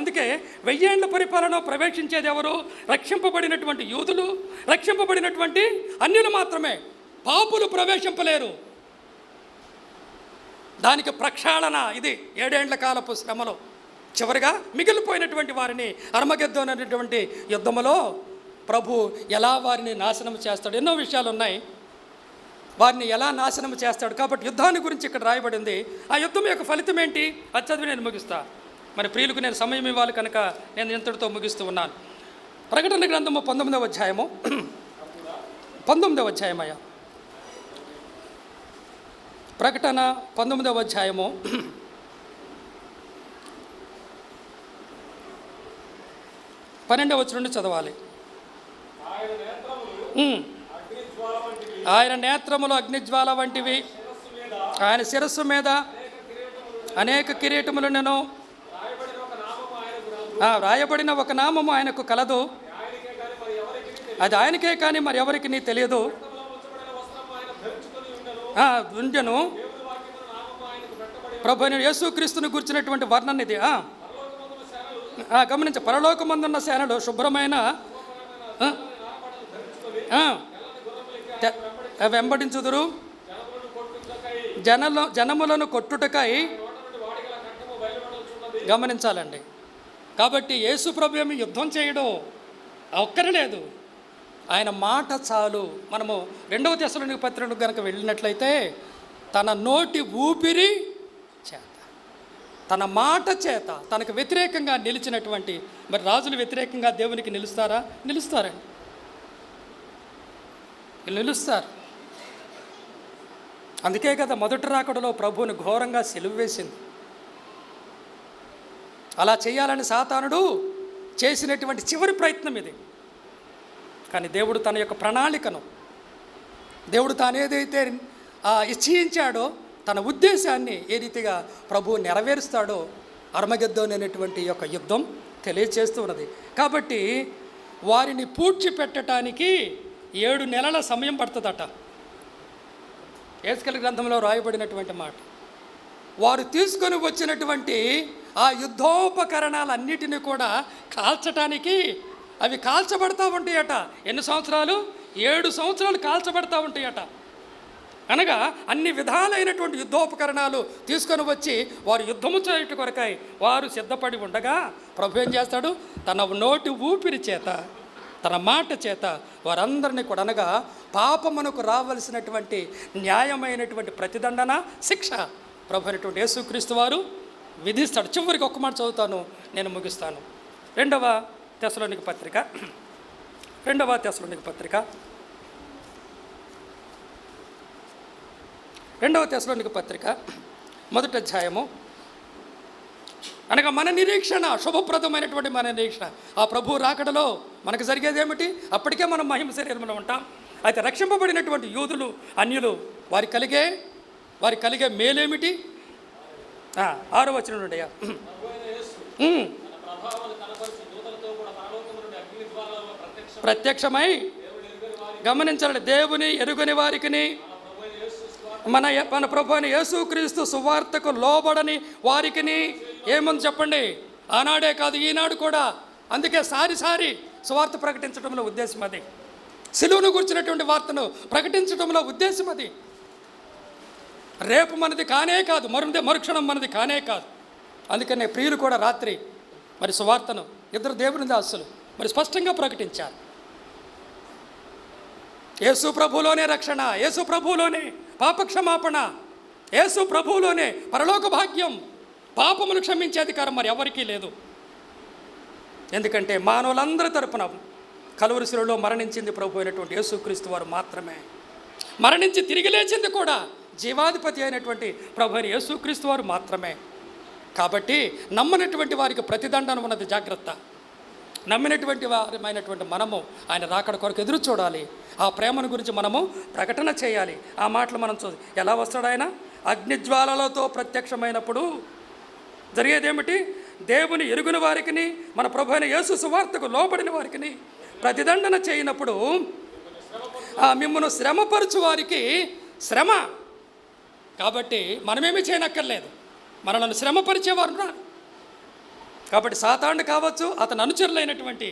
అందుకే 1000 ఏళ్ల పరిపాలన ప్రవేశించేది ఎవరు? రక్షింపబడినటువంటి యూదులు, రక్షింపబడినటువంటి అన్యులు మాత్రమే. పాపులు ప్రవేశింపలేరు. దానికి ప్రక్షాళన ఇది 7 ఏళ్ల కాలపు శ్రమలో. చివరిగా మిగిలిపోయినటువంటి వారిని అర్మగద్దోన్ అనేటువంటి యుద్ధములో ప్రభు ఎలా వారిని నాశనం చేస్తాడు. ఎన్నో విషయాలు ఉన్నాయి. వారిని ఎలా నాశనం చేస్తాడు. కాబట్టి యుద్ధాన్ని గురించి ఇక్కడ రాయబడింది. ఆ యుద్ధం యొక్క ఫలితం ఏంటి అది చదివి నేను ముగిస్తా. మరి ప్రియులకు నేను సమయం ఇవ్వాలి కనుక నేను ఇంతటితో ముగిస్తూ ఉన్నాను. ప్రకటన గ్రంథము 19వ అధ్యాయము 19వ అధ్యాయమయ్యా. ప్రకటన 19వ అధ్యాయము 12వ వచనం నుండి చదవాలి. ఆయన నేత్రములు అగ్నిజ్వాల వంటివి, ఆయన శిరస్సు మీద అనేక కిరీటములను, రాయబడిన ఒక నామము ఆయనకు కలదు, అది ఆయనకే కానీ మరి ఎవరికి నీ తెలియదు. ఉండెను ప్రభువైన యేసుక్రీస్తును గుర్చినటువంటి వర్ణన ఇది. గమనించ, పరలోకమందున్న సేనలు శుభ్రమైన వెంబడించుదురు, జనములను కొట్టుటకై. గమనించాలండి. కాబట్టి యేసు ప్రభు ఏమి యుద్ధం చేయడం ఒక్కరి లేదు, ఆయన మాట చాలు. మనము 2వ తెస్సలోనికీ పత్రిక కనుక వెళ్ళినట్లయితే తన నోటి ఊపిరి చేత, తన మాట చేత తనకు వ్యతిరేకంగా నిలిచినటువంటి, మరి రాజులు వ్యతిరేకంగా దేవునికి నిలుస్తారా? నిలుస్తారండి, నిలుస్తారు. అందుకే కదా మొదటి రాకడలో ప్రభువుని ఘోరంగా సిలువ వేసింది. అలా చేయాలని సాతానుడు చేసినటువంటి చివరి ప్రయత్నం ఇది. కానీ దేవుడు తన యొక్క ప్రణాళికను, దేవుడు తాను ఏదైతే ఇచ్ఛయించాడో తన ఉద్దేశాన్ని ఏ రీతిగా ప్రభువు నెరవేరుస్తాడో అర్మగెద్దోన్ అనేటువంటి యొక్క యుద్ధం తెలియచేస్తూ ఉన్నది. కాబట్టి వారిని పూడ్చిపెట్టడానికి 7 నెలల సమయం పడుతుందట. యేసుకెళ్ళ గ్రంథంలో రాయబడినటువంటి మాట. వారు తీసుకొని వచ్చినటువంటి ఆ యుద్ధోపకరణాలన్నిటినీ కూడా కాల్చటానికి అవి కాల్చబడతా ఉంటాయట. ఎన్ని సంవత్సరాలు? 7 సంవత్సరాలు కాల్చబడతా ఉంటాయట. అనగా అన్ని విధాలైనటువంటి యుద్ధోపకరణాలు తీసుకొని వచ్చి వారు యుద్ధము చేయట కొరకై వారు సిద్ధపడి ఉండగా ప్రభు ఏం చేస్తాడు? తన నోటి ఊపిరి చేత, తన మాట చేత వారందరినీ కూడా, అనగా పాపమునకు రావలసినటువంటి న్యాయమైనటువంటి ప్రతిదండన, శిక్ష ప్రభు అయినటువంటి యేసుక్రీస్తు వారు విధిస్తాడు. చివరికి ఒక్క మాట చదువుతాను, నేను ముగిస్తాను. 2వ తెస్సలోనికీ పత్రిక 2వ తెస్సలోనికీ పత్రిక 2వ తెస్సలోనికీ పత్రిక 1వ అధ్యాయము. అనగా మన నిరీక్షణ శుభప్రదమైనటువంటి మన నిరీక్షణ ఆ ప్రభు రాకడలో మనకు జరిగేది ఏమిటి? అప్పటికే మనం మహిమ శరీరంలో ఉంటాం. అయితే రక్షింపబడినటువంటి యూదులు, అన్యులు వారికి కలిగే మేలేమిటి? 6వ వచనం నుండి ప్రత్యక్షమై, గమనించాలి, దేవుని ఎరుగని వారికిని మన ప్రభు అయిన యేసుక్రీస్తు సువార్తకు లోబడని వారికిని ఏముంది చెప్పండి? ఆనాడే కాదు, ఈనాడు కూడా. అందుకే సారి సువార్త ప్రకటించడంలో ఉద్దేశం అది. సిలువను గురించినటువంటి వార్తను ప్రకటించడంలో ఉద్దేశం అది. రేపు మనది కానే కాదు, మరుక్షణం మనది కానే కాదు. అందుకనే ప్రియులు కూడా రాత్రి మరి సువార్తను, ఇద్దరు దేవుని దాసులు మరి స్పష్టంగా ప్రకటించారు. యేసు ప్రభువులోనే రక్షణ, యేసు ప్రభువులోనే పాపక్షమాపణ, యేసు ప్రభువులోనే పరలోక భాగ్యం, పాపమును క్షమించే అధికారం మరి ఎవరికీ లేదు. ఎందుకంటే మానవులందరి తరపున కలువరి శిలువలో మరణించింది ప్రభు అయినటువంటి యేసుక్రీస్తు వారు మాత్రమే. మరణించి తిరిగి లేచింది కూడా జీవాధిపతి అయినటువంటి ప్రభు అయిన యేసుక్రీస్తు వారు మాత్రమే. కాబట్టి నమ్మనటువంటి వారికి ప్రతిదండన ఉన్నది, జాగ్రత్త. నమ్మినటువంటి వారమైనటువంటి మనము ఆయన రాకడ కొరకు ఎదురు చూడాలి. ఆ ప్రేమను గురించి మనము ప్రకటన చేయాలి. ఆ మాటలు మనం ఎలా వస్తాడు ఆయన? అగ్నిజ్వాలలతో ప్రత్యక్షమైనప్పుడు జరిగేదేమిటి? దేవుని ఎరుగుని వారికిని, మన ప్రభు అయిన యేసు సువార్తకు లోబడిన వారికిని ప్రతిదండన చేయనప్పుడు మిమ్మల్ని శ్రమపరచు వారికి శ్రమ. కాబట్టి మనమేమీ చేయనక్కర్లేదు, మనల్ని శ్రమపరిచేవారు రా. కాబట్టి సాతానుడు కావచ్చు, అతను అనుచరులైనటువంటి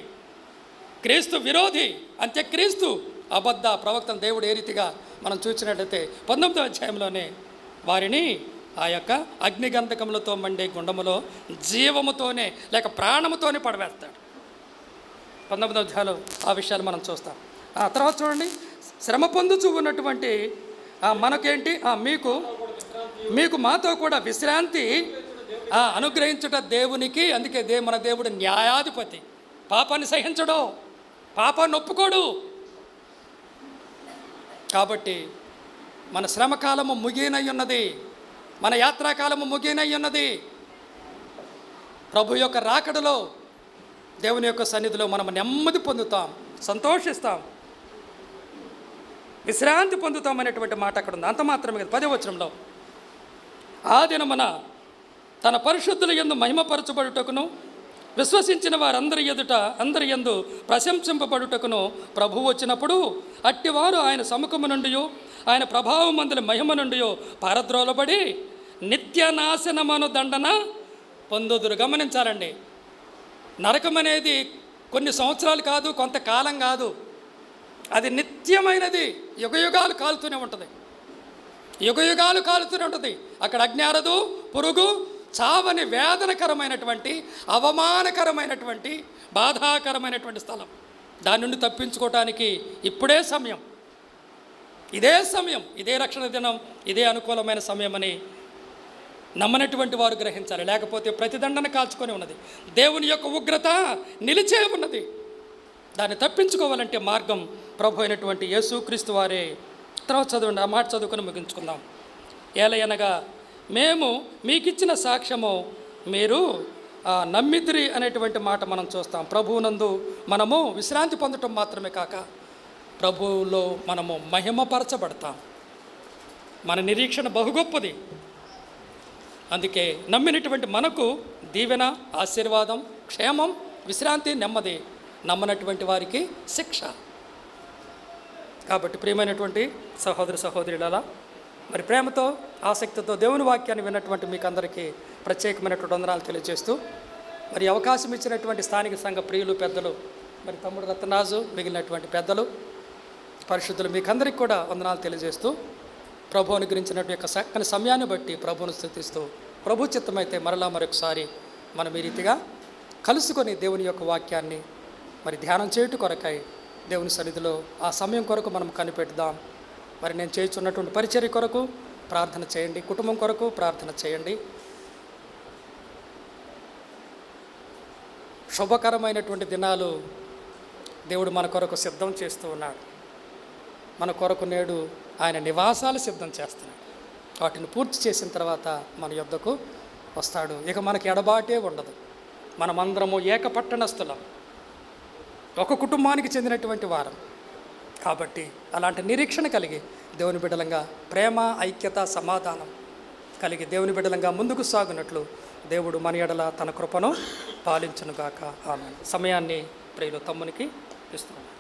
క్రీస్తు విరోధి అంత్యక్రీస్తు అబద్ధ ప్రవక్తను దేవుడు ఏ రీతిగా మనం చూసినట్లయితే 19వ అధ్యాయంలోనే వారిని ఆ యొక్క అగ్నిగంధకములతో మండే గుండములో జీవముతోనే లేక ప్రాణముతోనే పడవేస్తాడు. 19వ అధ్యాయంలో ఆ విషయాలు మనం చూస్తాం. ఆ తర్వాత చూడండి, శ్రమ పొందుచూ ఉన్నటువంటి మనకేంటి మీకు మీకు మాతో కూడా విశ్రాంతి అనుగ్రహించుట దేవునికి. అందుకే మన దేవుడు న్యాయాధిపతి. పాపాన్ని సహించడు, పాపాన్ని ఒప్పుకోడు. కాబట్టి మన శ్రమకాలము ముగినై ఉన్నది, మన యాత్రాకాలము ముగినై ఉన్నది. ప్రభు యొక్క రాకడలో దేవుని యొక్క సన్నిధిలో మనం నెమ్మది పొందుతాం, సంతోషిస్తాం, విశ్రాంతి పొందుతాం అనేటువంటి మాట అక్కడ ఉంది. అంత మాత్రమే కదా 10వ వచనంలో, ఆ దినమున తన పరిశుద్ధుల యందు మహిమపరచబడుటకును విశ్వసించిన అందరి యందు ప్రశంసింపబడుటకును ప్రభువు వచ్చినప్పుడు అట్టివారు ఆయన సముఖము నుండి ఆయన ప్రభావం అందుల మహిమ నుండి పారద్రోలబడి నిత్యనాశనమను దండన పొందుదురు. గమనించాలండి, నరకం అనేది కొన్ని సంవత్సరాలు కాదు, కొంతకాలం కాదు, అది నిత్యమైనది. యుగయుగాలు కాలుతూనే ఉంటుంది, యుగయుగాలు కాలుతూనే ఉంటుంది. అక్కడ అగ్నిారదు, పురుగు, చావని వేదనకరమైనటువంటి, అవమానకరమైనటువంటి, బాధాకరమైనటువంటి స్థలం. దాని నుండి తప్పించుకోవటానికి ఇప్పుడే సమయం, ఇదే సమయం, ఇదే రక్షణ దినం, ఇదే అనుకూలమైన సమయం అని నమ్మనటువంటి వారు గ్రహించాలి. లేకపోతే ప్రతిదండన కాల్చుకొని ఉన్నది, దేవుని యొక్క ఉగ్రత నిలిచే ఉన్నది. దాన్ని తప్పించుకోవాలంటే మార్గం ప్రభు అయినటువంటి యేసుక్రీస్తు వారే. తర్వాత చదవండి, ఆ మాట చదువుకొని ముగించుకుందాం. ఏలయనగా మేము మీకిచ్చిన సాక్ష్యము మీరు నమ్మిదిరి అనేటువంటి మాట మనం చూస్తాం. ప్రభువునందు మనము విశ్రాంతి పొందటం మాత్రమే కాక ప్రభువులో మనము మహిమపరచబడతాం. మన నిరీక్షణ బహు గొప్పది. అందుకే నమ్మినటువంటి మనకు దీవెన, ఆశీర్వాదం, క్షేమం, విశ్రాంతి, నెమ్మది. నమ్మనటువంటి వారికి శిక్ష. కాబట్టి ప్రియమైనటువంటి సహోదర సహోదరులారా, మరి ప్రేమతో ఆసక్తితో దేవుని వాక్యాన్ని విన్నటువంటి మీకు అందరికీ ప్రత్యేకమైనటువంటి వందనాలు తెలియజేస్తూ, మరి అవకాశం ఇచ్చినటువంటి స్థానిక సంఘ ప్రియులు, పెద్దలు, మరి తమ్ముడు రత్నరాజు, మిగిలినటువంటి పెద్దలు, పరిశుద్ధులు, మీకందరికీ కూడా వందనాలు తెలియజేస్తూ, ప్రభు అనుగ్రహించినటువంటి యొక్క చక్కని సమయాన్ని బట్టి ప్రభువును స్తుతిస్తూ, ప్రభు చిత్తమైతే మరలా మరొకసారి మనం ఈ రీతిగా కలుసుకొని దేవుని యొక్క వాక్యాన్ని మరి ధ్యానం చేయుట కొరకై దేవుని సన్నిధిలో ఆ సమయం కొరకు మనం కనిపెడదాం. మరి నేను చేయుచున్నటువంటి పరిచర్య కొరకు ప్రార్థన చేయండి, కుటుంబం కొరకు ప్రార్థన చేయండి. శుభకరమైనటువంటి దినాలు దేవుడు మన కొరకు సిద్ధం చేస్తూ ఉన్నాడు. మన కొరకు నేడు ఆయన నివాసాలు సిద్ధం చేస్తున్నాడు. వాటిని పూర్తి చేసిన తర్వాత మన యొద్దకు వస్తాడు. ఇక మనకి ఎడబాటే ఉండదు. మనమందరము ఏకపట్టణస్థులం, ఒక కుటుంబానికి చెందినటువంటి వారం. కాబట్టి అలాంటి నిరీక్షణ కలిగి దేవుని బిడ్డలంగా ప్రేమ, ఐక్యత, సమాధానం కలిగి దేవుని బిడ్డలంగా ముందుకు సాగునట్లు దేవుడు మన ఎడల తన కృపను పాలించునుగాక. ఆమేన్. సమయాన్ని ప్రియులు తమ్మునికి ఇస్తున్నాను.